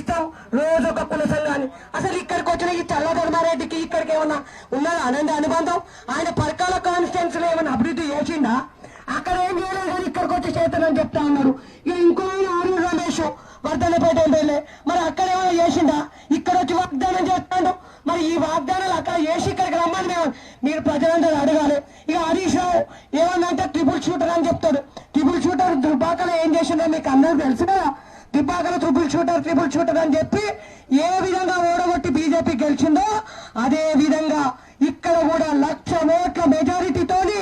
ఇస్తాం, రోజు ఒక కుల సంఘాన్ని. అసలు ఇక్కడికి వచ్చిన ఈ చల్లధర్మారెడ్డికి ఇక్కడికి ఏమన్నా ఉన్నదా ఆనంద అనుబంధం? ఆయన పరకాల కాన్స్టిట్యున్సీలో ఏమైనా అభివృద్ధి చేసిందా? అక్కడ ఏం చేయలేదు కానీ ఇక్కడికి వచ్చి చేస్తానని చెప్తా ఉన్నారు. ఇక ఇంకో ఆరు రమేష్ వర్ధనపేట ఎమ్మెల్యే, మరి అక్కడ ఏమైనా చేసిందా? ఇక్కడ వచ్చి వాగ్దానం చేస్తాడు. మరి ఈ వాగ్దానాలు అక్కడ చేసి ఇక్కడికి రమ్మని మీరు ప్రజలందరూ అడగాలి. ఇక హరీష్ రావు ఏమన్నంటే ట్రిపుల్ షూటర్ అని చెప్తాడు. ట్రిపుల్ షూటర్ దుబ్బాకలో ఏం చేసిందో మీకు అందరూ తెలుసు కదా. దుబ్బాకలో ట్రిపుల్ షూటర్ అని చెప్పి ఏ విధంగా ఓడగొట్టి బీజేపీ గెలిచిందో అదే విధంగా ఇక్కడ కూడా 1,00,000 ఓట్ల మెజారిటీతోని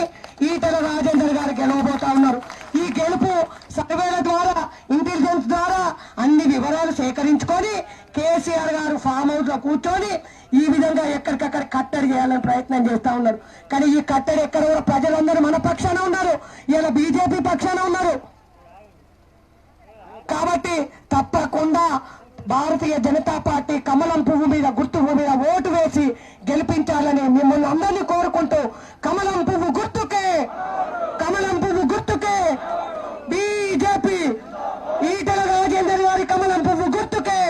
ఈటల రాజేందర్ గారు గెలవబోతా ఉన్నారు. ఈ గెలుపు సర్వేల ద్వారా, ఇంటెలిజెన్స్ ద్వారా అన్ని వివరాలు సేకరించుకొని కేసీఆర్ గారు ఫామ్ హౌస్ లో కూర్చొని ఈ విధంగా ఎక్కడికక్కడ కట్టడి చేయాలని ప్రయత్నం చేస్తా ఉన్నారు. కానీ ఈ కట్టడి ఎక్కడ కూడా ప్రజలందరూ మన పక్షాన ఉన్నారు, ఇలా బీజేపీ పక్షాన ఉన్నారు. కాబట్టి తప్పకుండా భారతీయ జనతా పార్టీ కమలం పువ్వు మీద, గుర్తు పువ్వు మీద ఓటు వేసి గెలిపించాలని మిమ్మల్ని అందరినీ కోరుకుంటూ కమలం పువ్వు గుర్తుకే బీజేపీ ఈటల రాజేందర్ గారి కమలం పువ్వు గుర్తుకే.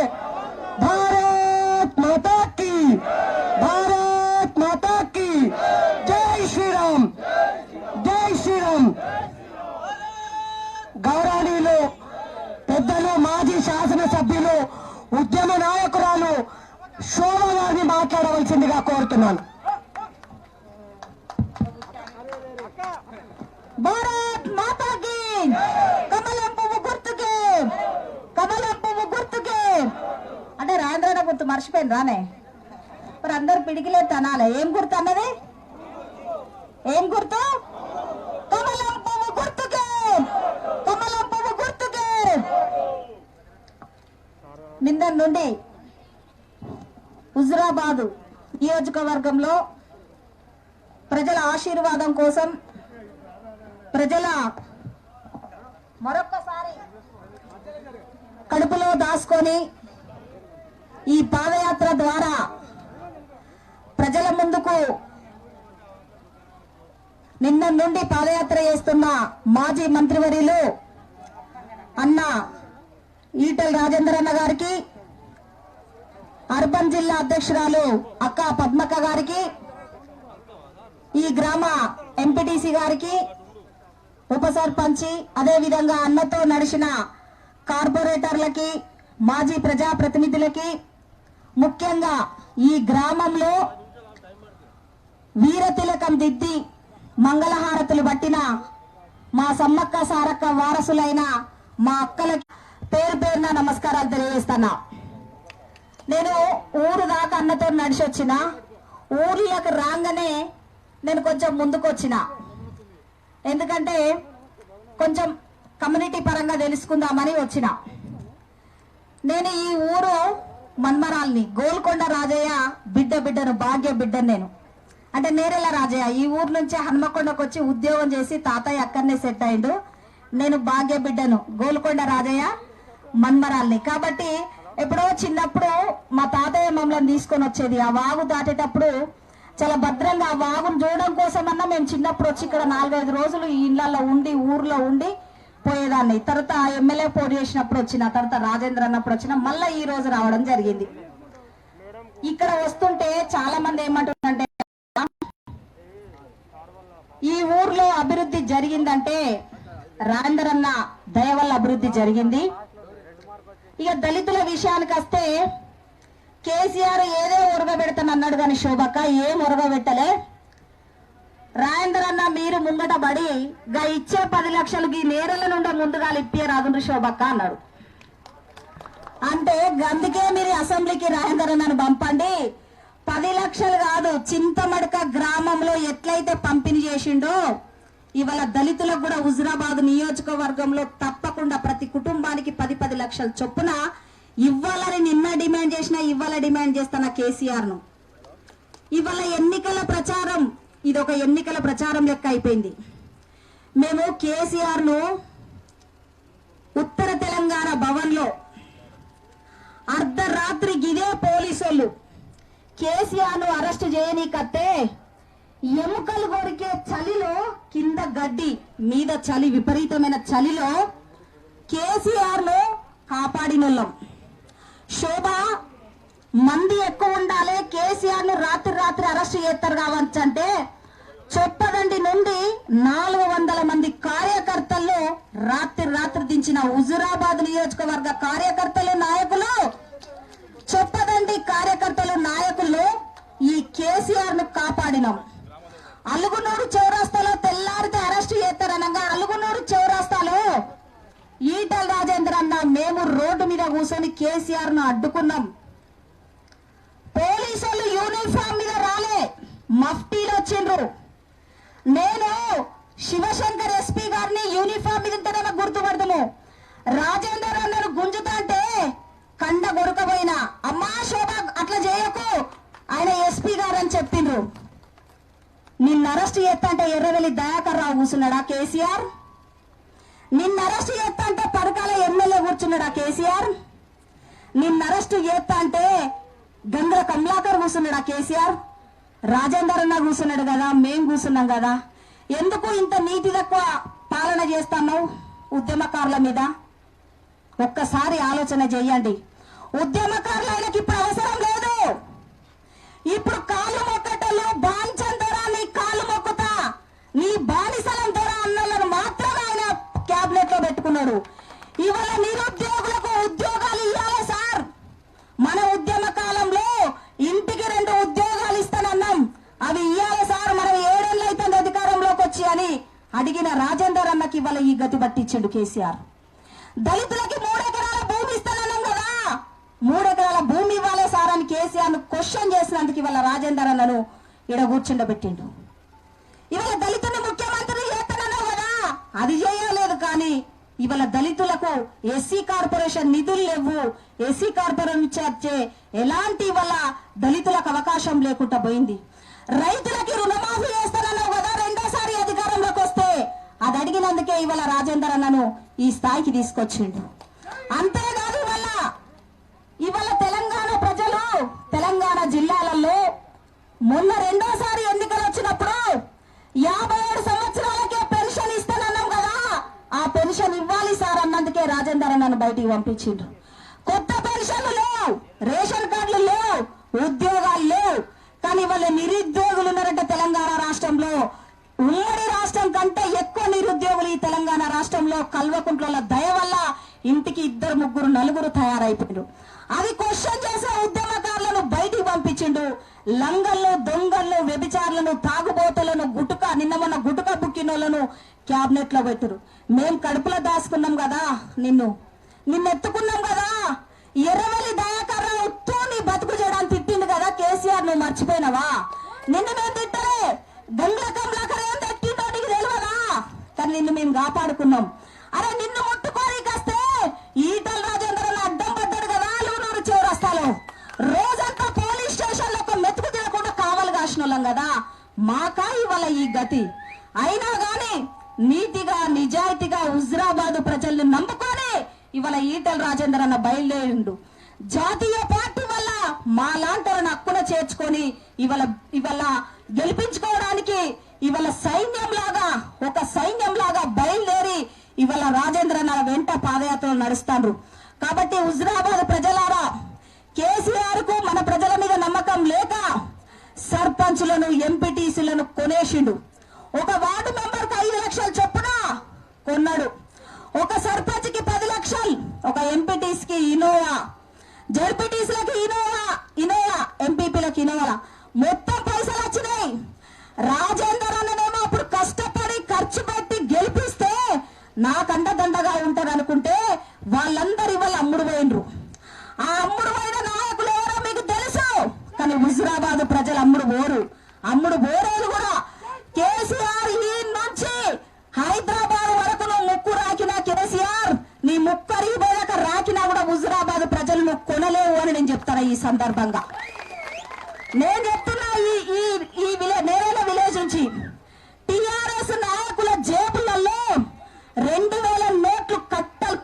భారత్ మాతా కీ జై శ్రీరామ్. గౌరవనీయులు పెద్దలు, మాజీ శాసనసభ్యులు, ఉద్యమ నాయకురాలు శోభ గారిని మాట్లాడవలసిందిగా కోరుతున్నాను. భారత్ మాతాకి కమలం పువ్వు గుర్తుకే అంటే రాంద్రాడ గుర్తు మర్చిపోయింది రానే. మరి అందరు పిడికిలే తనాలే. ఏం గుర్తు అన్నది? ఏం గుర్తు? కమలం పువ్వు గుర్తుకే. నిన్న నుండి హుజురాబాద్ నియోజకవర్గంలో ప్రజల ఆశీర్వాదం కోసం, ప్రజల మరొక్కసారి కడుపులో దాచుకొని ఈ పాదయాత్ర ద్వారా ప్రజల ముందుకు నిన్న నుండి పాదయాత్ర చేస్తున్న మాజీ మంత్రివర్యులు అన్న ఈటల రాజేందర్ అన్న గారికి, అర్బన్ జిల్లా అధ్యక్షురాలు అక్క పద్మక్క గారికి, ఈ గ్రామ ఎంపీటీసీ గారికి, ఉప సర్పంచి, అదే విధంగా అన్నతో నడిచిన కార్పొరేటర్లకి, మాజీ ప్రజాప్రతినిధులకి, ముఖ్యంగా ఈ గ్రామంలో వీర తిలకం దిద్ది మంగళహారతులు పట్టిన మా సమ్మక్క సారక్క వారసులైన మా అక్కలకి పేరు పేరున నమస్కారాలు తెలియజేస్తున్నా. నేను ఊరు దాకా అన్నతో నడిచి వచ్చిన, ఊర్లోకి రాగానే నేను కొంచెం ముందుకు వచ్చిన, ఎందుకంటే కొంచెం కమ్యూనిటీ పరంగా తెలుసుకుందామని వచ్చిన. నేను ఈ ఊరు మన్మరాల్ని, గోల్కొండ రాజయ్య బిడ్డను, భాగ్య బిడ్డను. నేను అంటే నేరెల రాజయ్య ఈ ఊరు నుంచి హన్మకొండకు వచ్చి ఉద్యోగం చేసి తాతయ్య అక్కడనే సెట్ అయిండు. నేను భాగ్య బిడ్డను, గోల్కొండ రాజయ్య మన్మరాల్ని. కాబట్టి ఎప్పుడో చిన్నప్పుడు మా తాతయ్య మమ్మల్ని తీసుకొని వచ్చేది. ఆ వాగు దాటేటప్పుడు చాలా భద్రంగా ఆ వాగును చూడడం కోసమన్నా మేము చిన్నప్పుడు వచ్చి ఇక్కడ 4-5 రోజులు ఈ ఇళ్లలో ఉండి, ఊర్లో ఉండి పోయేదాన్ని. తర్వాత ఎమ్మెల్యే పోటీ చేసినప్పుడు వచ్చిన, తర్వాత రాజేంద్ర అన్నప్పుడు వచ్చిన, మళ్ళీ ఈ రోజు రావడం జరిగింది. ఇక్కడ వస్తుంటే చాలా మంది ఏమంటుందంటే, ఈ ఊర్లో అభివృద్ధి జరిగిందంటే రాజేంద్ర అన్న దయ వల్ల అభివృద్ధి జరిగింది. ఇక దళితుల విషయానికి వస్తే కేసీఆర్ ఏదో ఉరగబెడతానన్నాడు కానీ శోభక్క ఏం ఉరగబెట్టలే. రాజేంద్ర అన్న మీరు ముంగట పడి గా ఇచ్చే 10 లక్షలు ఈ నేరల నుండి ముందుగా ఇప్పే రాజేంద్ర శోభక్క అన్నాడు. అంటే అందుకే మీరు అసెంబ్లీకి రాజేంద్ర అన్నను పంపండి. 10 లక్షలు కాదు, చింతమడక గ్రామంలో ఎట్లయితే పంపిణీ చేసిండో ఇవాళ దళితులకు కూడా హుజురాబాద్ నియోజకవర్గంలో తప్పకుండా ప్రతి కుటుంబానికి 10 లక్షల చొప్పున ఇవ్వాలని నిన్న డిమాండ్ చేసినా, ఇవాళ డిమాండ్ చేస్తున్న కేసీఆర్ ను. ఇవాళ ఎన్నికల ప్రచారం, ఇది ఒక ఎన్నికల ప్రచారం లెక్క అయిపోయింది. మేము కేసీఆర్ ను ఉత్తర తెలంగాణ భవన్ లో అర్ధరాత్రి ఇదే పోలీసులు కేసీఆర్ ను అరెస్ట్ చేయనీకత్తే ఎముకలు కొరికే చలిలో, కింద గడ్డి మీద చలి, విపరీతమైన చలిలో కేసీఆర్ ను కాపాడినోళ్ళం. శోభ మంది ఎక్కువ ఉండాలి, కేసీఆర్ ను రాత్రి అరెస్ట్ చేస్తారు కావచ్చంటే చొప్పదండి నుండి 400 మంది కార్యకర్తలు రాత్రి దించిన హుజురాబాద్ నియోజకవర్గ కార్యకర్తలు, నాయకులు, చొప్పదండి కార్యకర్తలు, నాయకులు ఈ కేసీఆర్ ను కాపాడినాం. అలుగునూరు చౌరాస్తాలో తెల్లారితే అరెస్ట్ చేస్తారనగా అలుగునూరు చౌరాస్తాలో ఈటల రాజేంద్ర అన్న మేము రోడ్డు మీద కూర్చొని కేసీఆర్ ను అడ్డుకున్నాం. పోలీసులు యూనిఫామ్ మీద రాలే, మఫ్టీలు వచ్చిండ్రు. నేను శివశంకర్ ఎస్పీ గారిని యూనిఫామ్ మీద ఉంటేనే గుర్తుపడతాము. రాజేందర్ అన్నారు గుంజుతా అంటే కండ కొరకపోయినా, అమ్మా శోభ అట్లా చేయకు, ఆయన ఎస్పీ గారు అని చెప్పిండ్రు. నిన్ను అరెస్ట్ చేస్తా అంటే ఎర్రవెల్లి దయాకర్ రావు కూర్చున్నాడా కేసీఆర్? నిన్ను అరెస్ట్ చేస్తా అంటే పరకాల ఎమ్మెల్యే కూర్చున్నాడా కేసీఆర్? నిన్ను అరెస్ట్ చేస్తా అంటే గంగల కమలాకర్ కూర్చున్నాడా కేసీఆర్? రాజేందర్ అన్న కూర్చున్నాడు కదా, మేం కూర్చున్నాం కదా. ఎందుకు ఇంత నీతి తక్కువ పాలన చేస్తున్నావు ఉద్యమకారుల మీద? ఒక్కసారి ఆలోచన చెయ్యండి. ఉద్యమకారులకి ఇప్పుడు అవసరం లేదు. ఇప్పుడు కాళ్ళు మొక్కటలు బాంచందరా, నీ కాళ్ళు మొక్కుతా, నీ బానిసలం దొరా అన్నలను మాత్రమే ఆయన క్యాబినెట్ లో పెట్టుకున్నాడు. ఇవాళ నిరుద్యోగులకు ఉద్యోగాలు ఇవ్వాలి సార్. మన ఉద్యమ కాలంలో ఇంటికి 2 ఉద్యోగాలు ఇస్తానన్నాం, అవి ఇవ్వాలి సార్, మనం 7 ఏళ్ళు అయితే అధికారంలోకి వచ్చి అని అడిగిన రాజేందర్ అన్నకి ఇవాళ ఈ గతి పట్టించాడు కేసీఆర్. దళితులకి 3 ఎకరాల భూమి ఇస్తానన్నాం కదా, 3 ఎకరాల భూమి ఇవ్వాలి సార్ అని కేసీఆర్ ను క్వశ్చన్ చేసినందుకు ఇవాళ రాజేందర్ అన్నను ఈడ కూర్చుండబెట్టిండు. ఇవాళ దళితుని ముఖ్యమంత్రి చేస్తానన్నావు కదా, అది చేయలేదు. కానీ ఇవాళ దళితులకు ఎస్సీ కార్పొరేషన్ నిధులు లేవు, ఎస్సీ కార్పొరేషన్ వచ్చే ఎలాంటి ఇవాళ దళితులకు అవకాశం లేకుండా పోయింది. రైతులకి రుణమాఫీ చేస్తానన్నావు కదా, రెండోసారి అధికారంలోకి వస్తే అది అడిగినందుకే ఇవాళ రాజేందర్ అన్నను ఈ స్థాయికి తీసుకొచ్చిండు. అంతేకాదు ఇవాళ తెలంగాణ ప్రజలు, తెలంగాణ జిల్లాలలో మొన్న రెండోసారి ఎన్నికలు వచ్చినప్పుడు 57 సంవత్సరాలకే పెన్షన్ ఇస్తానన్నాం కదా, ఆ పెన్షన్ ఇవ్వాలి సార్ అన్నందుకే రాజేందర్ అన్నను బయటికి పంపించిండ్రు. కొత్త పెన్షన్లు లేవు, రేషన్ కార్డులు లేవు, ఉద్యోగాలు లేవు. కానీ వాళ్ళ నిరుద్యోగులు ఉన్నారంటే తెలంగాణ రాష్ట్రంలో ఉమ్మడి రాష్ట్రం కంటే ఎక్కువ నిరుద్యోగులు ఈ తెలంగాణ రాష్ట్రంలో కల్వకుంట్ల దయ వల్ల ఇంటికి 2, 3, 4 తయారైపోయారు. అది క్వశ్చన్ చేసే ఉద్యమకారులను బయటికి పంపించిండు. లంగళ్ళు, దొంగళ్ళు, వ్యభిచారులను, తాగుబోతులను, నిన్న మొన్న గుటుక బుక్కినోళ్లను క్యాబినెట్ లో పెట్టరు. మేం కడుపులో దాచుకున్నాం కదా, నిన్ను ఎత్తుకున్నాం కదా. ఎర్రవల్లి దయాకర్ రావు నీ బతుకు చేయడానికి తిట్టిండు కదా కేసీఆర్, నువ్వు మర్చిపోయినావా? నిన్ను మేము తిట్టలే, గంగ్ల కమలాకర్ ఏం తిట్టిండో నీకు తెలియదా? కానీ నిన్ను మేము కాపాడుకున్నాం. అరే నిన్ను ముట్టుకోనికొస్తే ఈటల రాజేందర్ అడ్డం పడ్డాడు కదా లూనూరు చౌరస్తాలో. రోజంతా పోలీస్ స్టేషన్ లో ఒక మెతుకు తినకుండా కావలు కాసిన వాళ్ళం కదా. మాకా ఇవాళ ఈ గతి. అయినా గాని నీతిగా నిజాయితీగా హుజరాబాద్ ప్రజల్ని నమ్ముకొని ఇవాళ ఈటల రాజేందర్ అన్న బయలుదేరిండు. జాతీయ పార్టీ వల్ల మా లాంటి హక్కున చేర్చుకొని ఇవాళ గెలిపించుకోవడానికి ఇవాళ ఒక సైన్యం లాగా బయలుదేరి ఇవాళ రాజేంద్ర అన్న వెంట పాదయాత్రలు నడుస్తాండ్రు. కాబట్టి హుజరాబాద్ ప్రజలారా, కేసీఆర్ కు మన ప్రజల మీద నమ్మకం లేక సర్పంచులను, ఎంపీటీసీలను కొనేసిండు. ఒక వార్డు మెంబర్ కు 5 లక్షలు చొప్పున కొన్నాడు. ఒక సర్పంచ్ కి 10 లక్షలు, ఒక ఎంపీటీసీ కి ఇనోవా, జడ్పీటీసీలకి ఇనోవా, ఎంపీపీలకు ఇనోవా, మొత్తం పైసలు వచ్చినాయి. రాజేందర్ అన్ననేమో అప్పుడు కష్టపడి ఖర్చు పెట్టి గెలిపిస్తే నాకండదండగా ఉంటారు అనుకుంటే వాళ్ళందరూ ఇవాళ అమ్ముడు పోయినరు. ఆ అమ్ముడు పోయిన నాయకులు ఎవరో మీకు తెలుసు. కానీ హుజరాబాద్ ప్రజలు అమ్ముడు పోరేది కూడా. కేసీఆర్ ఈ నుంచి హైదరాబాద్ వరకు నువ్వు ముక్కు రాకినా, కేసీఆర్ నీ ముక్కు అరిగిపోయాక రాకినా కూడా హుజరాబాద్ ప్రజలు నువ్వు కొనలేవు అని నేను చెప్తాను. ఈ సందర్భంగా నేను చెప్తున్నా, ఈ నేరేల విలేజ్ నుంచి టిఆర్ఎస్ నాయకుల జేబులలో 2000 నోట్లు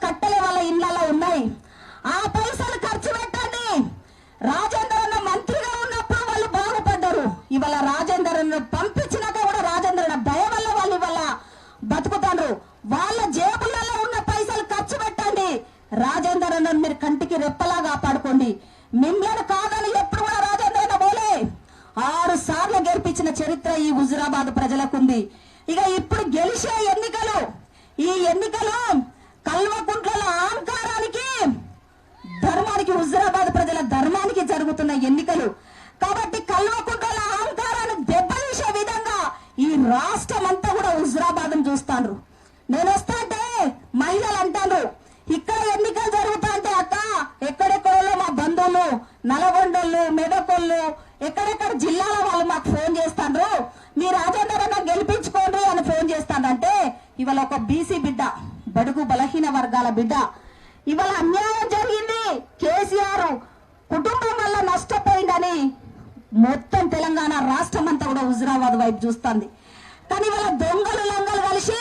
కట్టలే వాళ్ళ ఇళ్లలో ఉన్నాయి. ఆ పైసలు ఖర్చు పెట్టండి. రాజేందర్ అన్న మంత్రిగా ఉన్నప్పుడు వాళ్ళు బాగుపడ్డారు. ఇవాళ రాజేందర్ అన్న పంపించినాక కూడా రాజేందర్ అన్న దయ వల్ల వాళ్ళు ఇవాళ బతుకుతారు. వాళ్ళ జేబులలో ఉన్న పైసలు ఖర్చు పెట్టండి. రాజేందర్ అన్న మీరు కంటికి రెప్పలా కాపాడుకోండి. మిమ్మల్ని కాదని ఎప్పుడు కూడా రాజేందర్ అన్న పోలే. 6 సార్లు గెలిపించిన చరిత్ర ఈ హుజరాబాద్ ప్రజలకుంది. ఇక ఇప్పుడు గెలిచే ఈ ఎన్నికలు కల్వకుంట్ల అహంకారానికి, ధర్మానికి, హుజరాబాద్ ప్రజల ధర్మానికి జరుగుతున్న ఎన్నికలు. కాబట్టి కల్వకుంట్ల అహంకారాన్ని దెబ్బతీసే విధంగా ఈ రాష్ట్రం అంతా కూడా హుజరాబాద్ చూస్తాండ్రు. నేను వస్తాంటే మహిళలు అంటారు, ఇక్కడ ఎన్నికలు జరుగుతా అంటే అక్క ఎక్కడెక్కడో మా బంధువులు, నల్గొండోళ్ళు, మెదకోళ్ళు, ఎక్కడెక్కడ జిల్లాల వాళ్ళు మాకు ఫోన్ చేస్తాండ్రు, మీ రాజేందర్ అన్న గెలిపించుకోండి అని ఫోన్ చేస్తానంటే ఇవాళ ఒక బీసీ బిడ్డ, బడుగు బలహీన వర్గాల బిడ్డ, ఇవాళ అన్యాయం జరిగింది, కేసీఆర్ కుటుంబం వల్ల నష్టపోయిందని మొత్తం తెలంగాణ రాష్ట్రం అంతా కూడా హుజరాబాద్ వైపు చూస్తుంది. కానీ ఇవాళ దొంగలు లంగలు కలిసి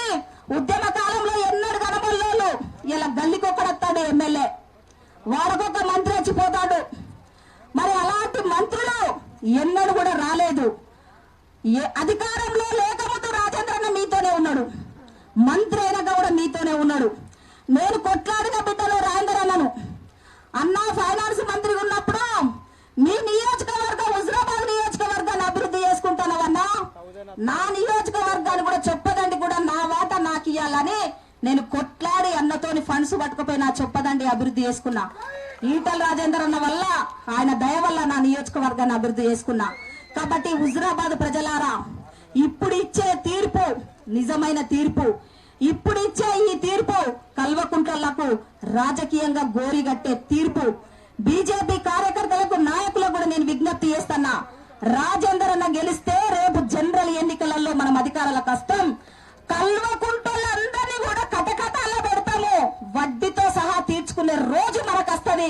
ఉద్యమ కాలంలో ఎన్నడు కనబడలేదు. ఇలా గల్లికొక్కడొస్తాడు ఎమ్మెల్యే, వారికొక మంత్రి వచ్చిపోతాడు. మరి అలాంటి మంత్రులు ఎన్నడూ కూడా రాలేదు. అధికారంలో లేకముందు రాజేంద్రన్న మీతోనే ఉన్నాడు, మంత్రి అయినాక కూడా మీతోనే ఉన్నాడు. నేను కొట్లాడిన బిడ్డలో రాజేంద్ర అన్నను అన్నా ఫైనాన్స్ మంత్రి ఉన్నప్పుడు మీ నియోజకవర్గం హుజరాబాద్ నియోజకవర్గాన్ని అభివృద్ధి చేసుకుంటానవన్నా, నా నియోజకవర్గాన్ని కూడా చెప్పదండి కూడా నా వాటా నాకు ఇవ్వాలని నేను కొట్లాడి అన్నతోని ఫండ్స్ పట్టుకుపోయి నా చెప్పదండి అభివృద్ధి చేసుకున్నా. ఈటల రాజేందర్ అన్న వల్ల, ఆయన దయ వల్ల నా నియోజకవర్గాన్ని అభివృద్ధి చేసుకున్నా. కాబట్టి హుజరాబాద్ ప్రజలారా, ఇప్పుడు ఇచ్చే తీర్పు నిజమైన తీర్పు. ఇప్పుడు ఇచ్చే ఈ తీర్పు కల్వకుంట్లకు రాజకీయంగా గోరిగట్టే తీర్పు. బీజేపీ కార్యకర్తలకు, నాయకులకు కూడా నేను విజ్ఞప్తి చేస్తున్నా, రాజేందర్ అన్న గెలిస్తే రేపు జనరల్ ఎన్నికలలో మనం అధికారాలకు వస్తాం. కల్వకుంట్లందరినీ కూడా కటకటాల్లో పెడతాము, వడ్డీతో సహా తీర్చుకునే రోజు మనకు వస్తుంది.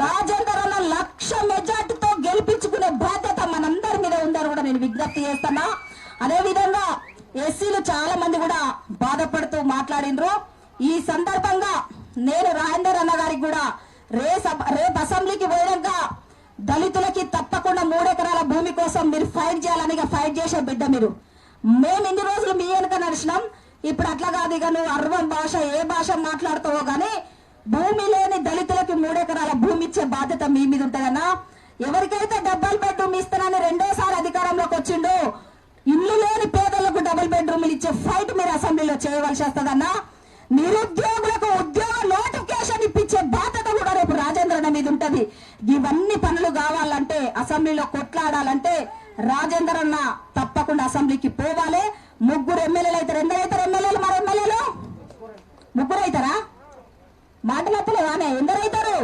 రాజేందర్ అన్న 1,00,000 మెజార్టీతో గెలిపించుకునే బాధ్యత మనందరి మీద ఉందని కూడా నేను విజ్ఞప్తి చేస్తున్నా. అదే విధంగా ఎస్సీలు చాలా మంది కూడా బాధపడుతూ మాట్లాడినరు. ఈ సందర్భంగా నేను రాజేందర్ అన్న గారికి కూడా రేపు అసెంబ్లీకి పోయాక దళితులకి తప్పకుండా 3 ఎకరాల భూమి కోసం మీరు ఫైట్ చేయాలని ఫైట్ చేసే బిడ్డ మీరు. మేము ఇన్ని రోజులు మీ వెనుక నడిచినాం. ఇప్పుడు అట్లా కాదు, ఇక నువ్వు అర్వం భాష ఏ భాష మాట్లాడుతావో గానీ భూమి లేని దళితులకి 3 ఎకరాల భూమి ఇచ్చే బాధ్యత మీ మీద ఉంటుందన్నా. ఎవరికైతే డబుల్ బెడ్రూమ్ ఇస్తానని 2వ సారి అధికారంలోకి వచ్చిండో, ఇల్లు లేని పేదలకు డబుల్ బెడ్రూమ్లు ఇచ్చే ఫైట్ మీరు అసెంబ్లీలో చేయవలసి వస్తుందన్నా. నిరుద్యోగులకు ఉద్యోగ నోటిఫికేషన్ ఇప్పించే బాధ్యత కూడా రేపు రాజేంద్ర మీద ఉంటుంది. ఉంటది. ఇవన్నీ పనులు కావాలంటే, అసెంబ్లీలో కొట్లాడాలంటే రాజేందర్ అన్న తప్పకుండా అసెంబ్లీకి పోవాలి. 3 ఎమ్మెల్యేలు అవుతారు. ఎందరైతారు ఎమ్మెల్యేలు? మరి ఎమ్మెల్యేలు 3 అవుతారా? మాటలెత్తలేదానే? ఎందరైతారు?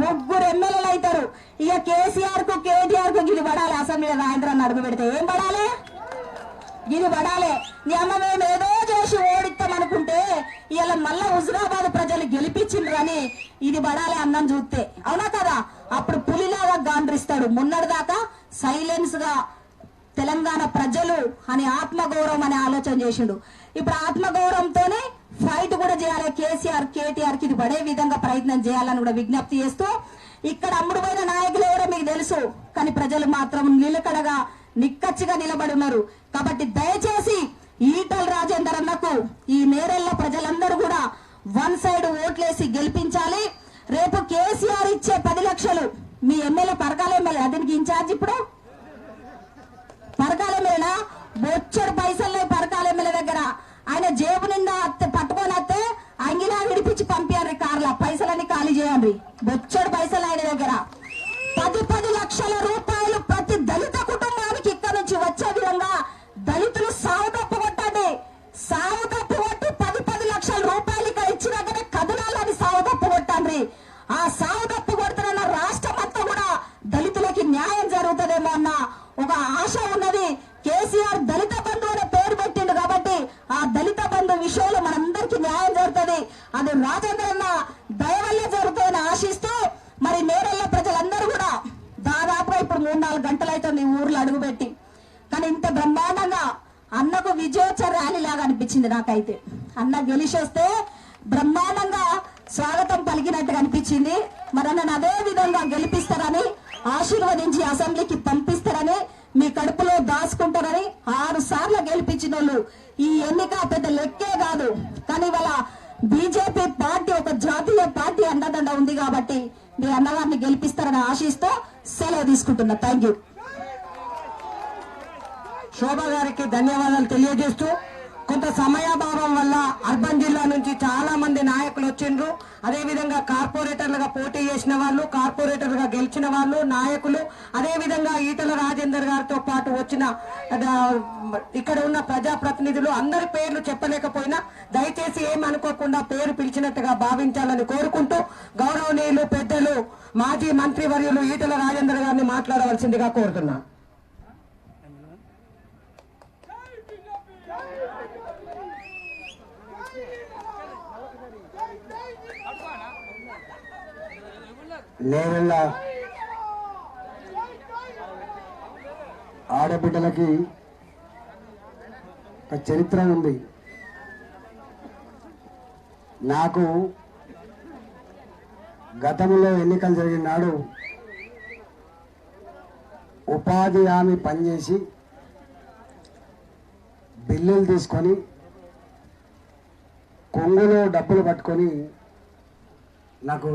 3 ఎమ్మెల్యేలు అవుతారు. ఇక కేసీఆర్ కు కేటీఆర్ కు గిది పడాలి. అసెంబ్లీలో రాజేంద్ర అన్న అడుగు పెడితే ఏం పడాలి? గిది పడాలి. నీ అమ్మ మేము ఏదో చేసి ఓడిస్తాం అనుకుంటే ఇలా మళ్ళా హుజరాబాద్ ప్రజలు గెలిపించిండ్రు అని ఇది పడాలి అన్నం చూస్తే. అవునా కదా? అప్పుడు పులిలాగా గాండ్రిస్తాడు. మొన్నటిదాకా సైలెన్స్ గా తెలంగాణ ప్రజలు అని ఆత్మగౌరవం అనే ఆలోచన చేసిండు. ఇప్పుడు ఆత్మగౌరవంతోనే ఫైట్ కూడా చేయాలి. కేసీఆర్ కేటీఆర్ కి ఇది పడే విధంగా ప్రయత్నం చేయాలని కూడా విజ్ఞప్తి చేస్తూ, ఇక్కడ అమ్ముడుపోయిన నాయకులు ఎవరో మీకు తెలుసు, కానీ ప్రజలు మాత్రం నిలకడగా నిక్కచ్చిగా నిలబడి ఉన్నారు. కాబట్టి దయచేసి ఈటల రాజేందర్ అన్నకు ఈ నేరెళ్ల ప్రజలందరూ కూడా 1 సైడ్ ఓట్లేసి గెలిపించాలి. రేపు కేసీఆర్ ఇచ్చే 10 లక్షలు మీ ఎమ్మెల్యే పరకాల ఎమ్మెల్యే దీనికి ఇన్ఛార్జ్. ఇప్పుడు పరకాల ఎమ్మెల్యేనా? బొచ్చడు పైసలు పరకాల ఎమ్మెల్యే దగ్గర. ఆయన జేబు నిండా పట్టుకొని వస్తే అంగిలా విడిపించి పంపించారు కార్ల. పైసలన్నీ ఖాళీ చేయండి. బొచ్చడు పైసలు ఆయన దగ్గర. 10 లక్షల రూపాయలు ప్రతి దళిత కుటుంబానికి ఇక్కడ నుంచి వచ్చే విధంగా దళితులు సాగు తప్పు కొట్టండి. సాగు తప్పు కొట్టి 10 లక్షల రూపాయలు ఇక్కడ ఇచ్చినాకనే కదలాలని సాగు తప్పు కొట్టండి. ఆ సాగు తప్పు కొడుతున్న రాష్ట్రం అంతా కూడా దళితులకి న్యాయం జరుగుతుందేమో అన్న ఒక ఆశ ఉన్నది. కేసీఆర్ దళిత బంధు అనే పేరు పెట్టిండు కాబట్టి ఆ దళిత బంధు విషయంలో మనందరికీ న్యాయం జరుగుతుంది. అది రాజేంద్ర అన్న దయ వల్లే జరుగుతుందని ఆశిస్తూ, మరి నేరెళ్ల ప్రజలందరూ కూడా దాదాపుగా ఇప్పుడు 3-4 గంటలు అవుతుంది ఊర్లో అడుగుపెట్టి. కానీ ఇంత బ్రహ్మాండంగా అన్నకు విజయోత్సవ ర్యాలీ లాగా అనిపించింది నాకైతే. అన్న గెలిచి వస్తే బ్రహ్మాండంగా స్వాగతం పలికినట్టుగా అనిపించింది. మరి అన్నను అదే విధంగా గెలిపిస్తారని, ఆశీర్వదించి అసెంబ్లీకి పంపిస్తారని, మీ కడుపులో దాచుకుంటారని 6 సార్లు గెలిపించిన వాళ్ళు ఈ ఎన్నిక పెద్ద లెక్కే కాదు. కానీ వాళ్ళ బీజేపీ పార్టీ ఒక జాతీయ పార్టీ అండదండ ఉంది కాబట్టి మీ అన్నగారిని గెలిపిస్తారని ఆశిస్తూ సెలవు తీసుకుంటున్నా. Thank you. శోభ గారికి ధన్యవాదాలు తెలియజేస్తూ, కొంత సమయాభావం వల్ల అర్బన్ జిల్లా నుంచి చాలా మంది నాయకులు వచ్చిండ్రు. అదేవిధంగా కార్పొరేటర్లుగా పోటీ చేసిన వాళ్ళు, కార్పొరేటర్గా గెలిచిన వాళ్ళు, నాయకులు, అదేవిధంగా ఈటల రాజేందర్ గారితో పాటు వచ్చిన ఇక్కడ ఉన్న ప్రజాప్రతినిధులు అందరి పేర్లు చెప్పలేకపోయినా దయచేసి ఏమనుకోకుండా పేరు పిలిచినట్టుగా భావించాలని కోరుకుంటూ, గౌరవనీయులు పెద్దలు మాజీ మంత్రివర్యులు ఈటల రాజేందర్ గారిని మాట్లాడవలసిందిగా కోరుతున్నా. నేరెళ్ళ ఆడబిడ్డలకి ఒక చరిత్ర ఉంది. నాకు గతంలో ఎన్నికలు జరిగిన నాడు ఉపాధి హామీ పనిచేసి బిల్లులు తీసుకొని కొంగులో డబ్బులు పట్టుకొని నాకు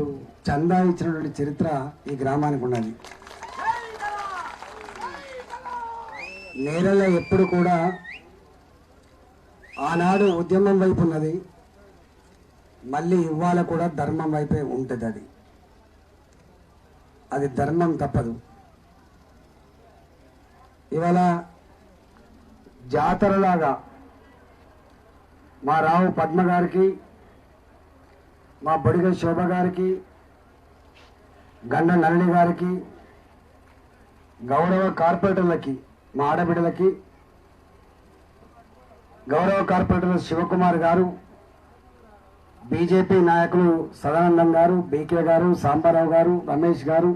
చందా ఇచ్చినటువంటి చరిత్ర ఈ గ్రామానికి ఉన్నది. నేరెళ్ళ ఎప్పుడు కూడా ఆనాడు ఉద్యమం వైపు ఉన్నది, మళ్ళీ ఇవాళ కూడా ధర్మం వైపే ఉంటుంది. అది ధర్మం తప్పదు. ఇవాళ జాతరలాగా మా రావు పద్మ గారికి, మా బొడిగ శోభ గారికి, గండ నళిని గారికి, గౌరవ కార్పొరేటర్లకి, మా ఆడబిడ్డలకి, గౌరవ కార్పొరేటర్ శివకుమార్ గారు, బీజేపీ నాయకులు సదానందం గారు, బీకే గారు, సాంబారావు గారు, రమేష్ గారు,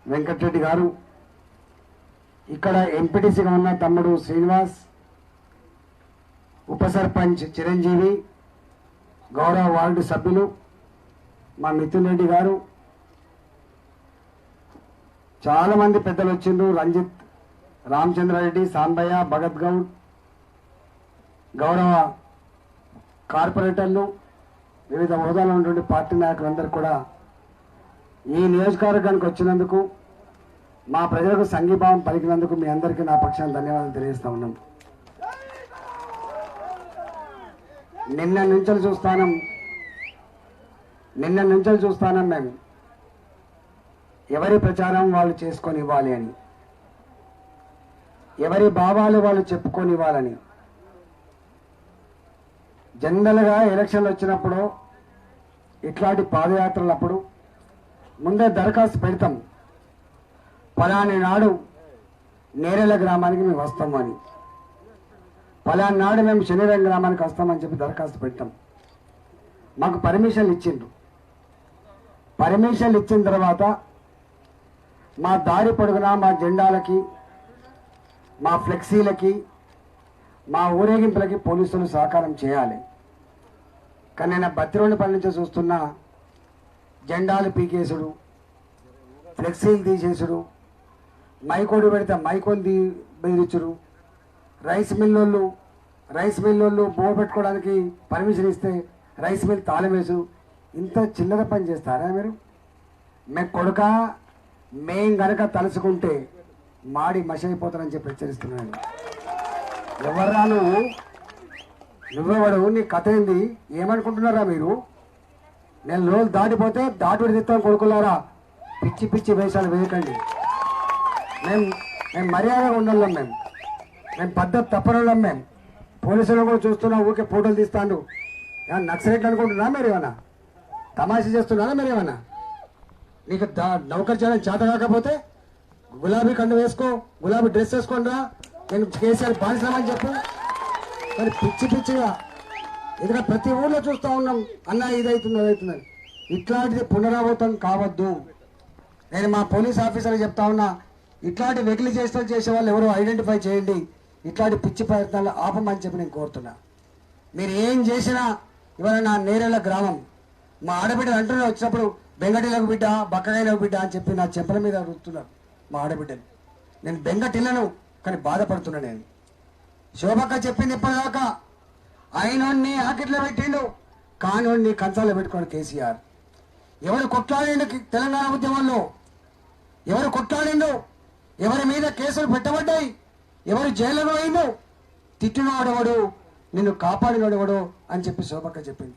వెంకటరెడ్డి గారు, ఇక్కడ ఎంపీటీసీగా ఉన్న తమ్ముడు శ్రీనివాస్, ఉప సర్పంచ్ చిరంజీవి, గౌరవ వార్డు సభ్యులు మా మిథున్ రెడ్డి గారు, చాలా మంది పెద్దలు వచ్చిండ్రు. రంజిత్, రామచంద్రారెడ్డి, సాంబయ్య, భగత్ గౌడ్, గౌరవ కార్పొరేటర్లు, వివిధ హోదాలో ఉన్నటువంటి పార్టీ నాయకులందరూ కూడా ఈ నియోజకవర్గానికి వచ్చినందుకు, మా ప్రజలకు సంఘీభావం పలికినందుకు మీ అందరికీ నా పక్షాన ధన్యవాదాలు తెలియజేస్తా ఉన్నాం. నిన్న నుంచి చూస్తానం మేము ఎవరి ప్రచారం వాళ్ళు చేసుకొని ఇవ్వాలి అని, ఎవరి భావాలు వాళ్ళు చెప్పుకొని ఇవ్వాలని. జనరల్గా ఎలక్షన్లు వచ్చినప్పుడు ఇట్లాంటి పాదయాత్రలప్పుడు ముందే దరఖాస్తు పెడతాం, పలాని నాడు నేరేళ్ల గ్రామానికి మేము వస్తాము అని, పలాని నాడు మేము శనివారం గ్రామానికి వస్తామని చెప్పి దరఖాస్తు పెట్టాం. మాకు పర్మిషన్లు ఇచ్చిండ్రు. పర్మిషన్లు ఇచ్చిన తర్వాత మా దారి పొడుగునా మా జెండాలకి, మా ఫ్లెక్సీలకి, మా ఊరేగింపులకి పోలీసులు సహకారం చేయాలి. కానీ నేను బత్తిరోడ్లపల్లి నుంచి చూస్తున్నా జెండాలు పీకేసుడు, ఫ్లెక్సీలు తీసేసుడు, మైకోడి పెడితే మైకోని బెదిరించుడు, రైస్ మిల్లోళ్ళు బో పెట్టుకోవడానికి పర్మిషన్ ఇస్తే రైస్ మిల్ తాళం వేసుడు. ఇంత చిల్లర పని చేస్తారా మీరు? మేము కొడుక మేం గనక తలుచుకుంటే మాడి మషైపోతారని చెప్పి హెచ్చరిస్తున్నాను. ఎవర్రా నువ్వెవడు, నీ కథ ఏంది, ఏమనుకుంటున్నారా మీరు? నేను రోజులు దాటిపోతే దాటుడు తిత్తాం కొడుకులారా, పిచ్చి పిచ్చి వేషాలు వేయకండి. మేము మర్యాదగా ఉండాలం, మేము పద్ధతి తప్పనోళ్ళం. మేము పోలీసులు కూడా చూస్తున్నాం, ఊరికే ఫోటోలు తీస్తాను. నక్సలైట్లు అనుకుంటున్నా మీరు? ఏమన్నా తమాషా చేస్తున్నారా మీరు? ఏమన్నా నీకు నౌకర్ చేయడం చేత కాకపోతే గులాబీ కండు వేసుకో, గులాబీ డ్రెస్ వేసుకోండి రా, నేను కేసీఆర్ బానిసమని చెప్పు. మరి పిచ్చి పిచ్చిగా ఎందుకంటే ప్రతి ఊళ్ళో చూస్తూ ఉన్నాం, అన్న ఇదవుతుంది అదవుతుందని. ఇట్లాంటిది పునరావృతం కావద్దు. నేను మా పోలీస్ ఆఫీసర్కి చెప్తా ఉన్నా, ఇట్లాంటి వెకిలి చేసే వాళ్ళు ఎవరో ఐడెంటిఫై చేయండి, ఇట్లాంటి పిచ్చి ప్రయత్నాలు ఆపమని చెప్పి నేను కోరుతున్నా. మీరు ఏం చేసినా ఇవాళ నా నేరేళ్ల గ్రామం, మా ఆడబిడ్డలు అంటున్నా వచ్చినప్పుడు బెంగటిలకు బిడ్డ, బక్కగాయలకు బిడ్డ అని చెప్పి నా చెంపల మీద రుతున్నారు మా ఆడబిడ్డలు. నేను బెంగటిల్లను, కానీ బాధపడుతున్నా. నేను శోభక్క చెప్పింది ఇప్పటిదాకా, ఆయనోడిని ఆకిట్లో పెట్టిండు, కానోడిని కంచాలో పెట్టుకోండి కేసీఆర్. ఎవరు కొట్లాడిండు తెలంగాణ ఉద్యమంలో? ఎవరు కొట్లాడిండు? ఎవరి మీద కేసులు పెట్టబడ్డాయి? ఎవరు జైలులో అయిందో? తిట్టినవాడెవడు, నిన్ను కాపాడినవాడెవడు అని చెప్పి శోభక్క చెప్పింది.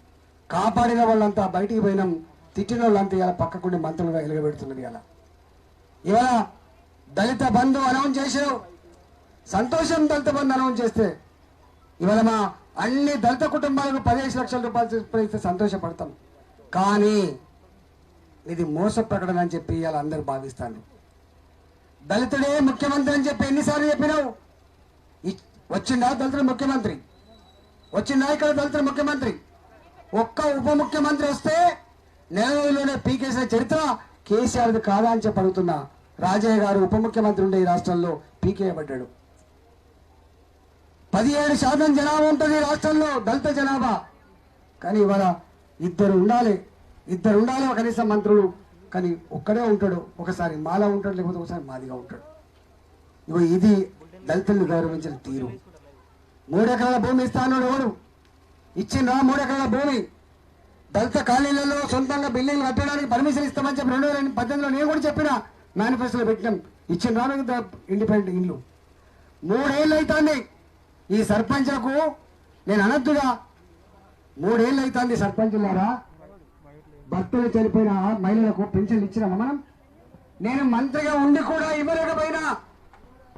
కాపాడిన వాళ్ళంతా బయటికి పోయినాం, తిట్టిన వాళ్ళంతా ఇలా పక్కకుండి మంత్రులుగా ఎలుగబెడుతున్నది. ఇవాళ దళిత బంధు అనౌన్స్ చేసావు, సంతోషం. దళిత బంధు అనౌన్స్ చేస్తే ఇవాళ మా అన్ని దళిత కుటుంబాలకు 15 లక్షల రూపాయలు ఇస్తే సంతోషపడతాం. కానీ ఇది మోస ప్రకటన అని చెప్పి ఇవాళ అందరూ భావిస్తాను. దళితుడే ముఖ్యమంత్రి అని చెప్పి ఎన్నిసార్లు చెప్పినావు? వచ్చిందా దళితుడు ముఖ్యమంత్రి? వచ్చిందా ఇక్కడ దళితుడు ముఖ్యమంత్రి? ఒక్క ఉప ముఖ్యమంత్రి వస్తే నెల రోజుల్లోనే పీకేసిన చరిత్ర కేసీఆర్ది కాదా అని చెప్పి అడుగుతున్నా. రాజయ్య గారు ఉప ముఖ్యమంత్రి ఉండే ఈ రాష్ట్రంలో పీకేయబడ్డాడు. 17% జనాభా ఉంటుంది రాష్ట్రంలో, దళిత జనాభా. కానీ ఇవాళ ఇద్దరు ఉండాలి కనీసం మంత్రులు. కానీ ఒక్కడే ఉంటాడు, ఒకసారి మాలా ఉంటాడు, లేకపోతే ఒకసారి మాదిగా ఉంటాడు. ఇగో ఇది దళితుల్ని గౌరవించిన తీరు. 3 ఎకరాల భూమి ఇస్తాను ఎవరు ఇచ్చిండ్రా? 3 ఎకరాల భూమి దళిత కాలనీలలో సొంతంగా బిల్డింగ్లు కట్టడానికి పర్మిషన్ ఇస్తామని చెప్పి 2018లో నేను కూడా చెప్పిన, మేనిఫెస్టోలో పెట్టినాం. ఇచ్చిండ్రా ఇండిపెండెంట్ ఇల్లు? 3 ఏళ్ళు అవుతుంది ఈ సర్పంచ్లకు. నేను అనద్దుగా, 3 ఏళ్ళు అవుతుంది సర్పంచులారా. భర్తలు చనిపోయిన మహిళలకు పెన్షన్లు ఇచ్చినామా మనం? నేను మంత్రిగా ఉండి కూడా ఇవ్వలేకపోయినా,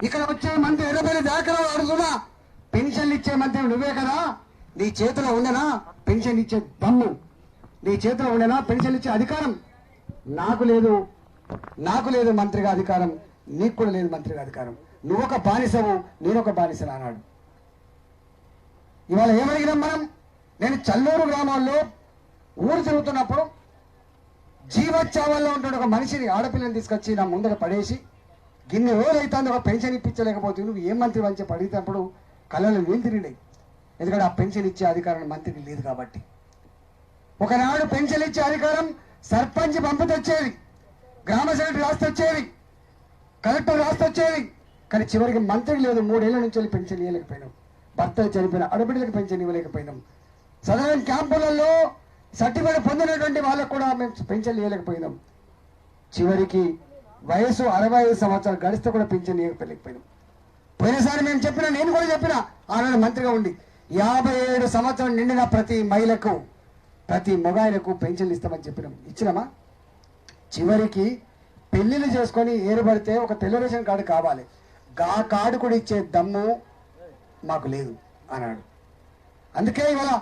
ఇక్కడ వచ్చే మంత్రి 20 దాఖలు అడుగుతున్నా. పెన్షన్లు ఇచ్చే మంత్రి నువ్వే కదా, నీ చేతిలో ఉండనా పెన్షన్ ఇచ్చే దమ్ము? నీ చేతిలో ఉండనా పెన్షన్ ఇచ్చే అధికారం? నాకు లేదు మంత్రిగా అధికారం, నీకు కూడా లేదు మంత్రిగా అధికారం. నువ్వొక బానిసవు, నేనొక బానిసలు అన్నాడు. ఇవాళ ఏమడిగినాం మనం? నేను చల్లూరు గ్రామాల్లో ఊరు తిరుగుతున్నప్పుడు జీవచ్చావల్లో ఉంటున్న ఒక మనిషిని, ఆడపిల్లని తీసుకొచ్చి నా ముందర పడేసి, గిన్నె రోజులు అవుతుంది ఒక పెన్షన్ ఇప్పించలేకపోతే నువ్వు ఏం మంత్రి అని చెప్పి అడిగినప్పుడు కళ్ళలో నీళ్ళు తిరిగినాయి. ఎందుకంటే ఆ పెన్షన్ ఇచ్చే అధికారం మంత్రికి లేదు కాబట్టి. ఒకనాడు పెన్షన్ ఇచ్చే అధికారం సర్పంచ్ పంపుతొచ్చేది, గ్రామ సెక్రటరీ రాస్తొచ్చేది, కలెక్టర్ రాస్తొచ్చేది. కానీ చివరికి మంత్రికి లేదు. 3 ఏళ్ల నుంచి పెన్షన్ ఇవ్వలేకపోయినాం. భర్తలు చనిపోయిన ఆడబిడ్డలకు పెన్షన్ ఇవ్వలేకపోయినాం. సదరన్ క్యాంపులలో సర్టిఫికేట్ పొందినటువంటి వాళ్ళకు కూడా మేము పెన్షన్ ఇవ్వలేకపోయినాం. చివరికి వయసు 65 సంవత్సరాలు గడిస్తే కూడా పెన్షన్ ఇవ్వలేకపోయినాం. పోయినసారి మేము చెప్పినా, నేను కూడా చెప్పినా ఆనాడు మంత్రిగా ఉండి, 57 సంవత్సరాలు నిండిన ప్రతి మహిళకు, ప్రతి మొగాయలకు పెన్షన్లు ఇస్తామని చెప్పినాం. ఇచ్చినామా? చివరికి పెళ్లిళ్ళు చేసుకొని ఏరుపడితే ఒక తెల్ల రేషన్ కార్డు కావాలి, ఆ కార్డు కూడా ఇచ్చే దమ్ము మాకు లేదు అన్నాడు. అందుకే ఇవాళ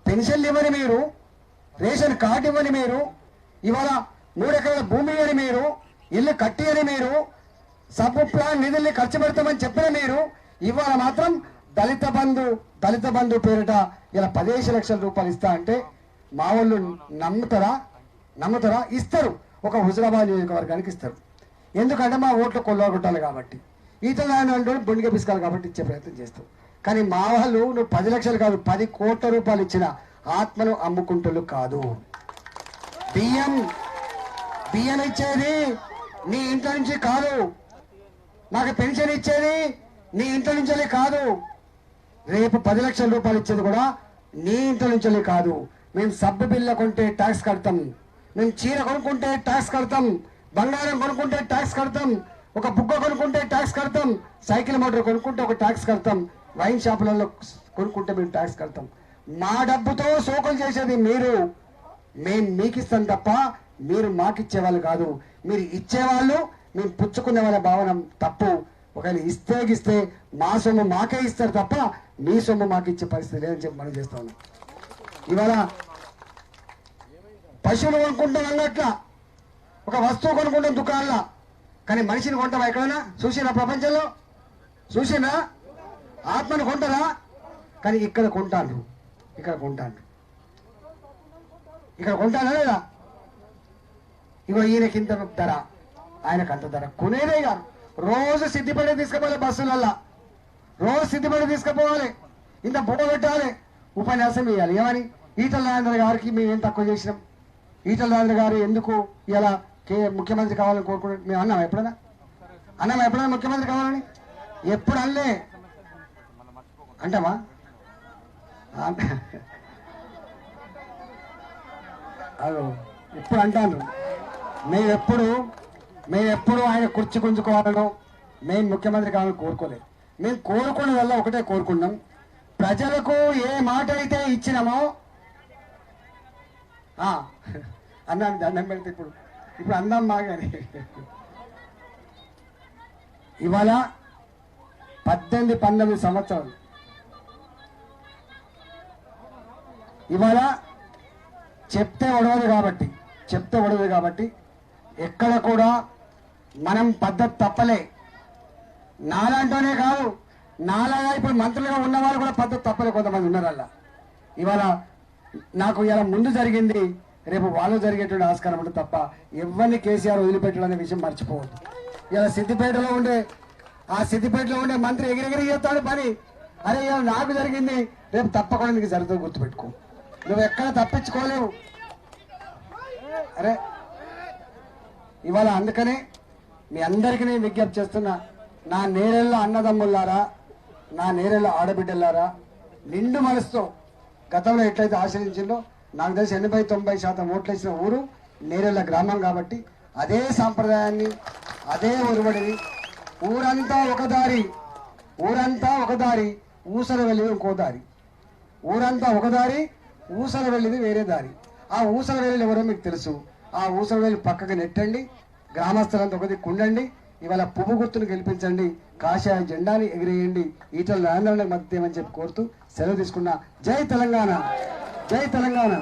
పెన్షన్లు ఇవ్వని మీరు, రేషన్ కార్డు ఇవ్వని మీరు, ఇవాళ 3 ఎకరాల భూమి అని మీరు, ఇల్లు కట్టి అని మీరు, సబ్ ప్లాన్ నిధుల్ని ఖర్చు పెడతామని చెప్పిన మీరు, ఇవాళ మాత్రం దళిత బంధు పేరిట ఇలా 15 లక్షల రూపాయలు ఇస్తా అంటే మా వాళ్ళు నమ్ముతారా? ఇస్తారు. ఒక హుజరాబాద్ నియోజకవర్గానికి ఇస్తారు. ఎందుకంటే మా ఓట్లు కొల్లగొట్టాలి కాబట్టి, ఈతలు అంటే బొండిగా పిసుకాలి కాబట్టి ఇచ్చే ప్రయత్నం చేస్తాం. కానీ మా వాళ్ళు నువ్వు 10 లక్షలు కాదు 10 కోట్ల రూపాయలు ఇచ్చిన ఆత్మను అమ్ముకుంటూ కాదు. బియ్యం ఇచ్చేది నీ ఇంట్లో నుంచి కాదు, మాకు పెన్షన్ ఇచ్చేది నీ ఇంట్లో నుంచి కాదు, రేపు 10 లక్షల రూపాయలు ఇచ్చేది కూడా నీ ఇంట్లో నుంచి కాదు. మేము సబ్బు బిల్ల కొంటే ట్యాక్స్ కడతాం, మేము చీర కొనుక్కుంటే ట్యాక్స్ కడతాం, బంగారం కొనుక్కుంటే ట్యాక్స్ కడతాం, ఒక బుగ్గ కొనుక్కుంటే ట్యాక్స్ కడతాం, సైకిల్ మోటార్ కొనుక్కుంటే ఒక ట్యాక్స్ కడతాం, వైన్ షాపులలో కొనుక్కుంటే మేము ట్యాక్స్ కడతాం. మా డబ్బుతో సోకులు చేసేది మీరు, మేము మీకు ఇస్తాం తప్ప మీరు మాకు ఇచ్చేవాళ్ళు కాదు. మీరు ఇచ్చేవాళ్ళు మేము పుచ్చుకునే వాళ్ళ భావన తప్పు. ఒకవేళ ఇస్తే మా సొమ్ము మాకే ఇస్తారు తప్ప మీ సొమ్ము మాకు ఇచ్చే పరిస్థితి లేదని చెప్పి మనం చేస్తా ఉన్నాం. ఇవాళ పశువులు కొనుక్కుంటాం అంగట్ల, ఒక వస్తువు కొనుక్కుంటాం దుకాణంలో, కానీ మనిషిని కొంటావా ఎక్కడైనా చూసినా? ప్రపంచంలో చూసినా? ఆత్మను కొంటారా? కానీ ఇక్కడ కొంటాను లేదా? ఇగో ఈయనకి ఇంత ధర, ఆయనకు అంత ధర, కొనేదే కాదు. రోజు సిద్ధిపడి తీసుకుపోవాలి, బస్సులల్లా రోజు సిద్ధిపడి తీసుకుపోవాలి, ఇంత బొమ్మ పెట్టాలి, ఉపన్యాసం ఇవ్వాలి. ఏమని? ఈటల రాజేంద్ర గారికి మేమేం తక్కువ చేసినాం? ఈటల రాజేంద్ర గారు ఎందుకు ఇలా ముఖ్యమంత్రి కావాలని కోరుకుంటున్నాం? మేము అన్నామా ఎప్పుడైనా ముఖ్యమంత్రి కావాలని? ఎప్పుడు అనలే. అంటామా? ఇప్పుడు అంటాను. మేమెప్పుడు ఆయన కుర్చీ గుంజుకోవాలనో మేము ముఖ్యమంత్రి కావాలని కోరుకోలేదు. మేము కోరుకునే వల్ల ఒకటే కోరుకున్నాం, ప్రజలకు ఏ మాట అయితే ఇచ్చినామో అన్నాను. దండం పెడితే ఇప్పుడు అందాం మాగాని. ఇవాళ 18-19 సంవత్సరాలు, ఇవాళ చెప్తే ఒడవదు కాబట్టి ఎక్కడ కూడా మనం పద్ధతి తప్పలే. నాలంటూనే కాదు, నాలాగా ఇప్పుడు మంత్రులుగా ఉన్న వాళ్ళు కూడా పద్ధతి తప్పలే, కొంతమంది ఉన్నారల్లా. ఇవాళ నాకు ఇలా ముందు జరిగింది, రేపు వాళ్ళు జరిగేటువంటి ఆస్కారం ఉంటుంది తప్ప ఎవరిని కేసీఆర్ వదిలిపెట్టడం అనే విషయం మర్చిపోవద్దు. ఇలా సిద్దిపేటలో ఉండే మంత్రి ఎగిరెగిరి చేస్తాడు పని. అరే ఇలా నాకు జరిగింది, రేపు తప్పకుండా నీకు జరుగుతుంది, గుర్తుపెట్టుకో. నువ్వు ఎక్కడ తప్పించుకోలేవు. అరే ఇవాళ అందుకనే మీ అందరికీ నేను విజ్ఞప్తి చేస్తున్నా, నా నేరెళ్ళ అన్నదమ్ములారా, నా నేరెళ్ళ ఆడబిడ్డలారా, నిండు మనసుతో గతంలో ఎట్లయితే ఆశ్రయించిందో, నాకు తెలిసి 80-90% ఓట్లు ఇచ్చిన ఊరు నేరెళ్ళ గ్రామం కాబట్టి అదే సాంప్రదాయాన్ని, అదే ఒరువడిని, ఊరంతా ఒక దారి, ఊసర వెళ్ళేది ఇంకో దారి. ఊరంతా ఒక దారి, ఊసర వెళ్ళేది వేరే దారి. ఆ ఊసర వెళ్ళి ఎవరో మీకు తెలుసు. ఆ ఊసర వెళ్ళి పక్కకు నెట్టండి, గ్రామస్తులంతా ఒకది కుండండి, ఇవాళ పువ్వు గుర్తును గెలిపించండి, కాషాయ జెండాని ఎగిరేయండి, ఈటల రాజేంద్రకి మద్దతు ఏమని చెప్పి కోరుతూ సెలవు తీసుకున్నా. జై తెలంగాణ, జై తెలంగాణ.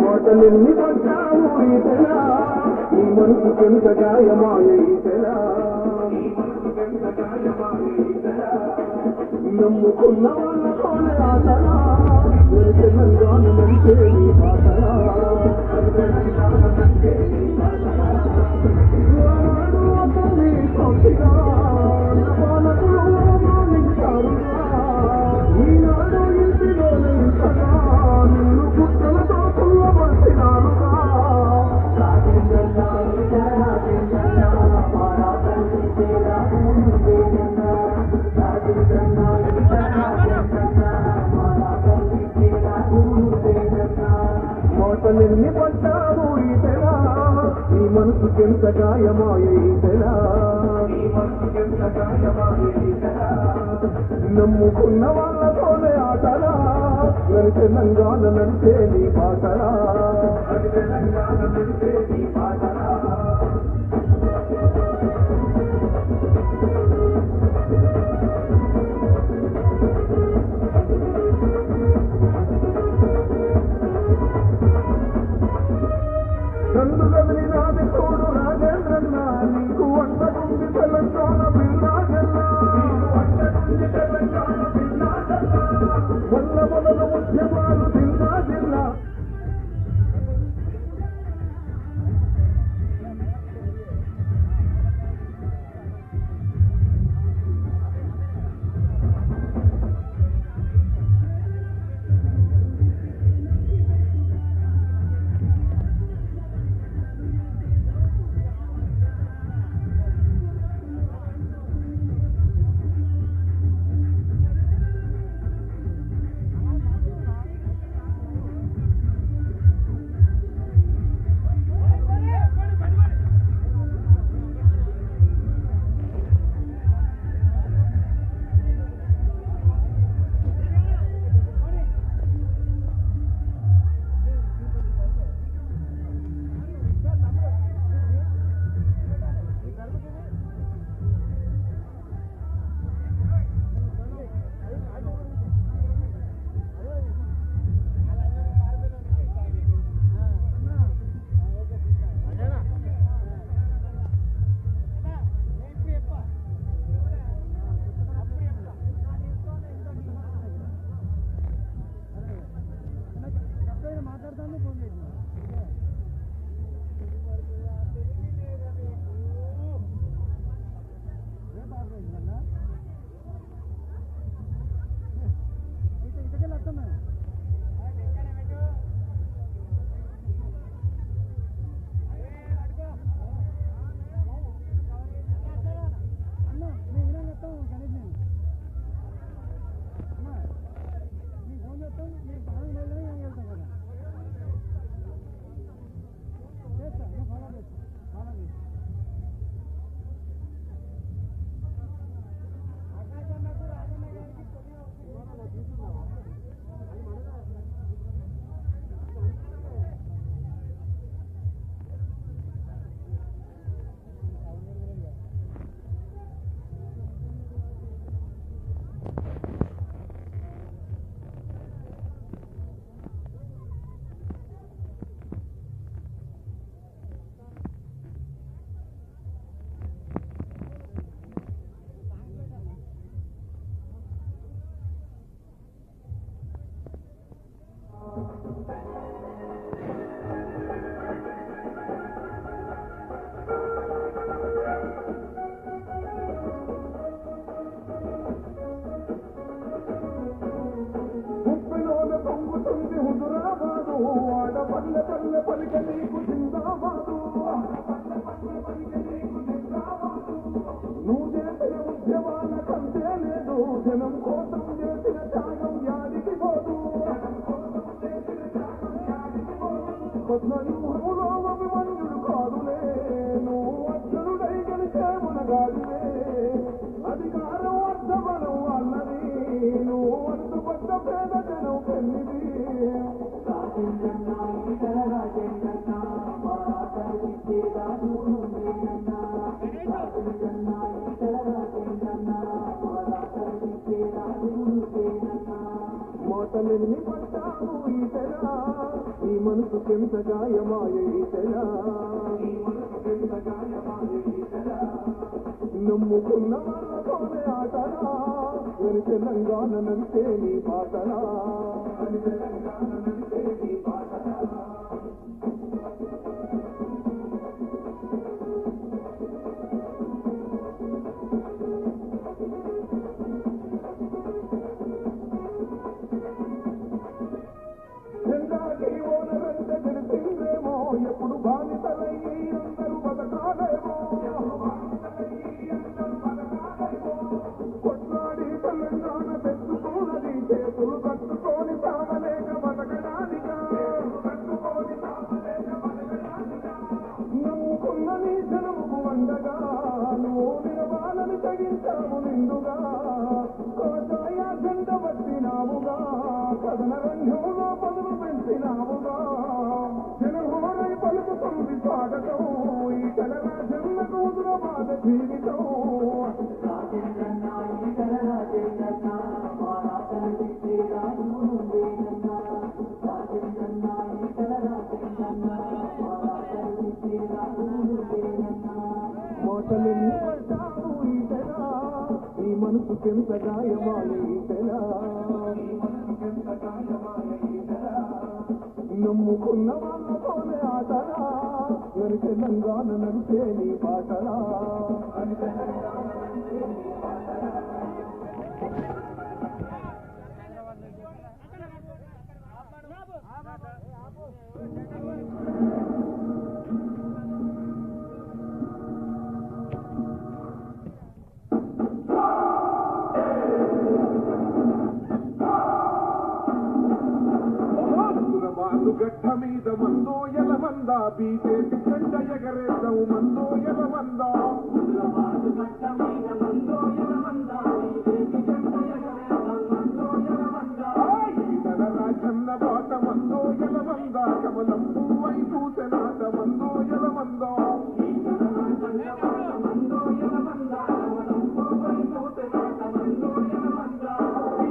మాటలెన్ని పడ్డాము ఈతలా, ఈ మనసు ఎంత గాయమాయ ఈతలా, నమ్ముకున్న వాళ్ళతోనే ఆటలా, తెలంగాణ అంటే నీ పాటలా, తెలంగాణ అంటే నీ పాటలా, మనసుకెంత గాయమాయేలా నమ్ముకున్న వాళ్ళతోనే ఆటలా నన్ను తెలంగాణ నడిచే నీ పాటలా నన్ను కదిలినాది తోడు రాజేంద్రన్న నీకు వంటకుంది తెలంగాణ బిల్లాజల్లా వల్ల మొదలు ఉద్యమాలు జిల్లా జిల్లా పొంగుతుంది హుజురాబాదు ఆడపల్లె పల్లె పలిక నీకు జిందాబాదు నువ్వు చేసిన ఉద్యమాల కంటే లేదు జనం కోసం చేసిన త్యాగం యాడికి పోదు పద్మవ్యూహములో అభిమన్యుడు కాదులే నువ్వు అర్జునుడై గెలిచేమునగాడివే అధికారం అర్థబలం వాళ్ళని నువ్వు అందుబడ్డ పేద జనం పెన్నిది మాటలెన్ని పడ్డావు ఈతరా నీ మనసుకెంత గాయమాయ ఈతరా నమ్ముకున్న వాళ్ళతోనే ఆటలా అని తెలంగాణ నంటే నీ పాటలా అని తెలంగాణ నంటే నీ పాటలా ఎప్పుడు బానిసలయ్యి అందరూ బతకాలేమో కొట్లాడి తెలంగాణ తెచ్చుకున్నది చేతులు కట్టుకొని సాగలేక బతకడా నిండగా నువ్వు నిలవాలని తగించావు నిండుగా కోసాయ గంట పట్టినావుగా కథన రంగంలో పదులు పెంచినావుగా జనహోరై పలుకుతుంది స్వాగతం ఈ కలరాజన్న కూతుర బాధ జీవితం మోసలెన్ని పడ్డావు ఈటలా నీ మనసు ఎంత గాయమాయ ఈటలా నమ్ముకున్న వాళ్ళతోనే ఆటలా మరి తెలంగాణ నడిచే నీ పాటలా గడ్డ మీద మందో ఎలమంద బీజేపీ జెండ ఎగరేద్దాం మందో ఎలమంద ఈతల రాజన్న బాట మందో ఎలమంద కమలం పువ్వై చూసెనాట మందో ఎలమంద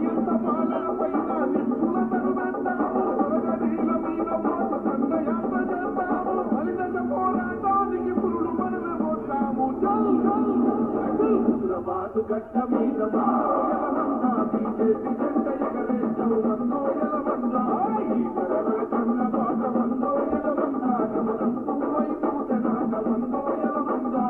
ఎంత పాలన పైన నిప్పుల తరువేస్తాము గడ్డ మీద ఎలమందా బీజేపీ జెండ ఎగరేస్తాం మందో ఎలమందా ఈతల రాజన్న బాట మందో ఎలమందా కమలం పువ్వై చూసెనాట మందో ఎలమందా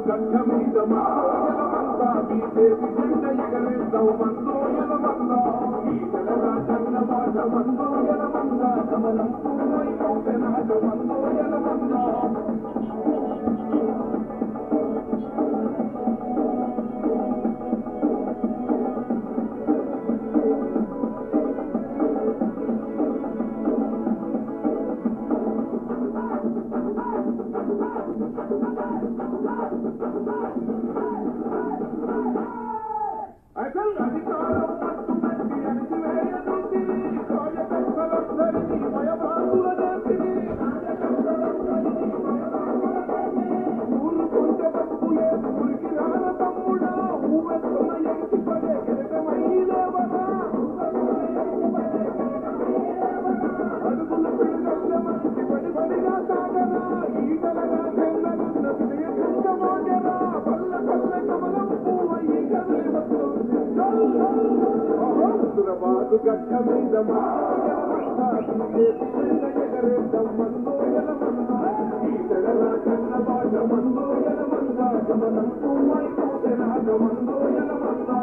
గడ్డ మీద ఎలమందా బీజేపీ జెండ ఎగరేస్తాం మందో ఎలమందా ఈతల రాజన్న బాట మందో ఎలమందా కమలం పువ్వై చూసెనాట మందో ఎలమందా అసలు అధికారం పట్టుబట్టి అణిచివేయనుంది కార్యకర్తలందరినీ భయభ్రాంతుల చేసింది ఊరుకుంటే బతుకులే ఊరికి రాన తమ్ముడా ఊవెత్తున ఎగిసిపడే కిరటమైలేవరా అడుగుల పిల్లల మంచి బడిబడిగా సాగరా ఈటలగా చెందనున్న విజయకంట మోగరా పల్ల పల్ల కమలం పువ్వయి కదిలి వస్తుంది హైదరాబాదు గడ్డ మీద ఎలమందా బీజేపీ జెండ ఎగరేద్దాం మందో ఎలమందా ఈతల రాజన్న బాట మందో ఎలమందా కమలం పువ్వై చూసెనాట మందో ఎలమందా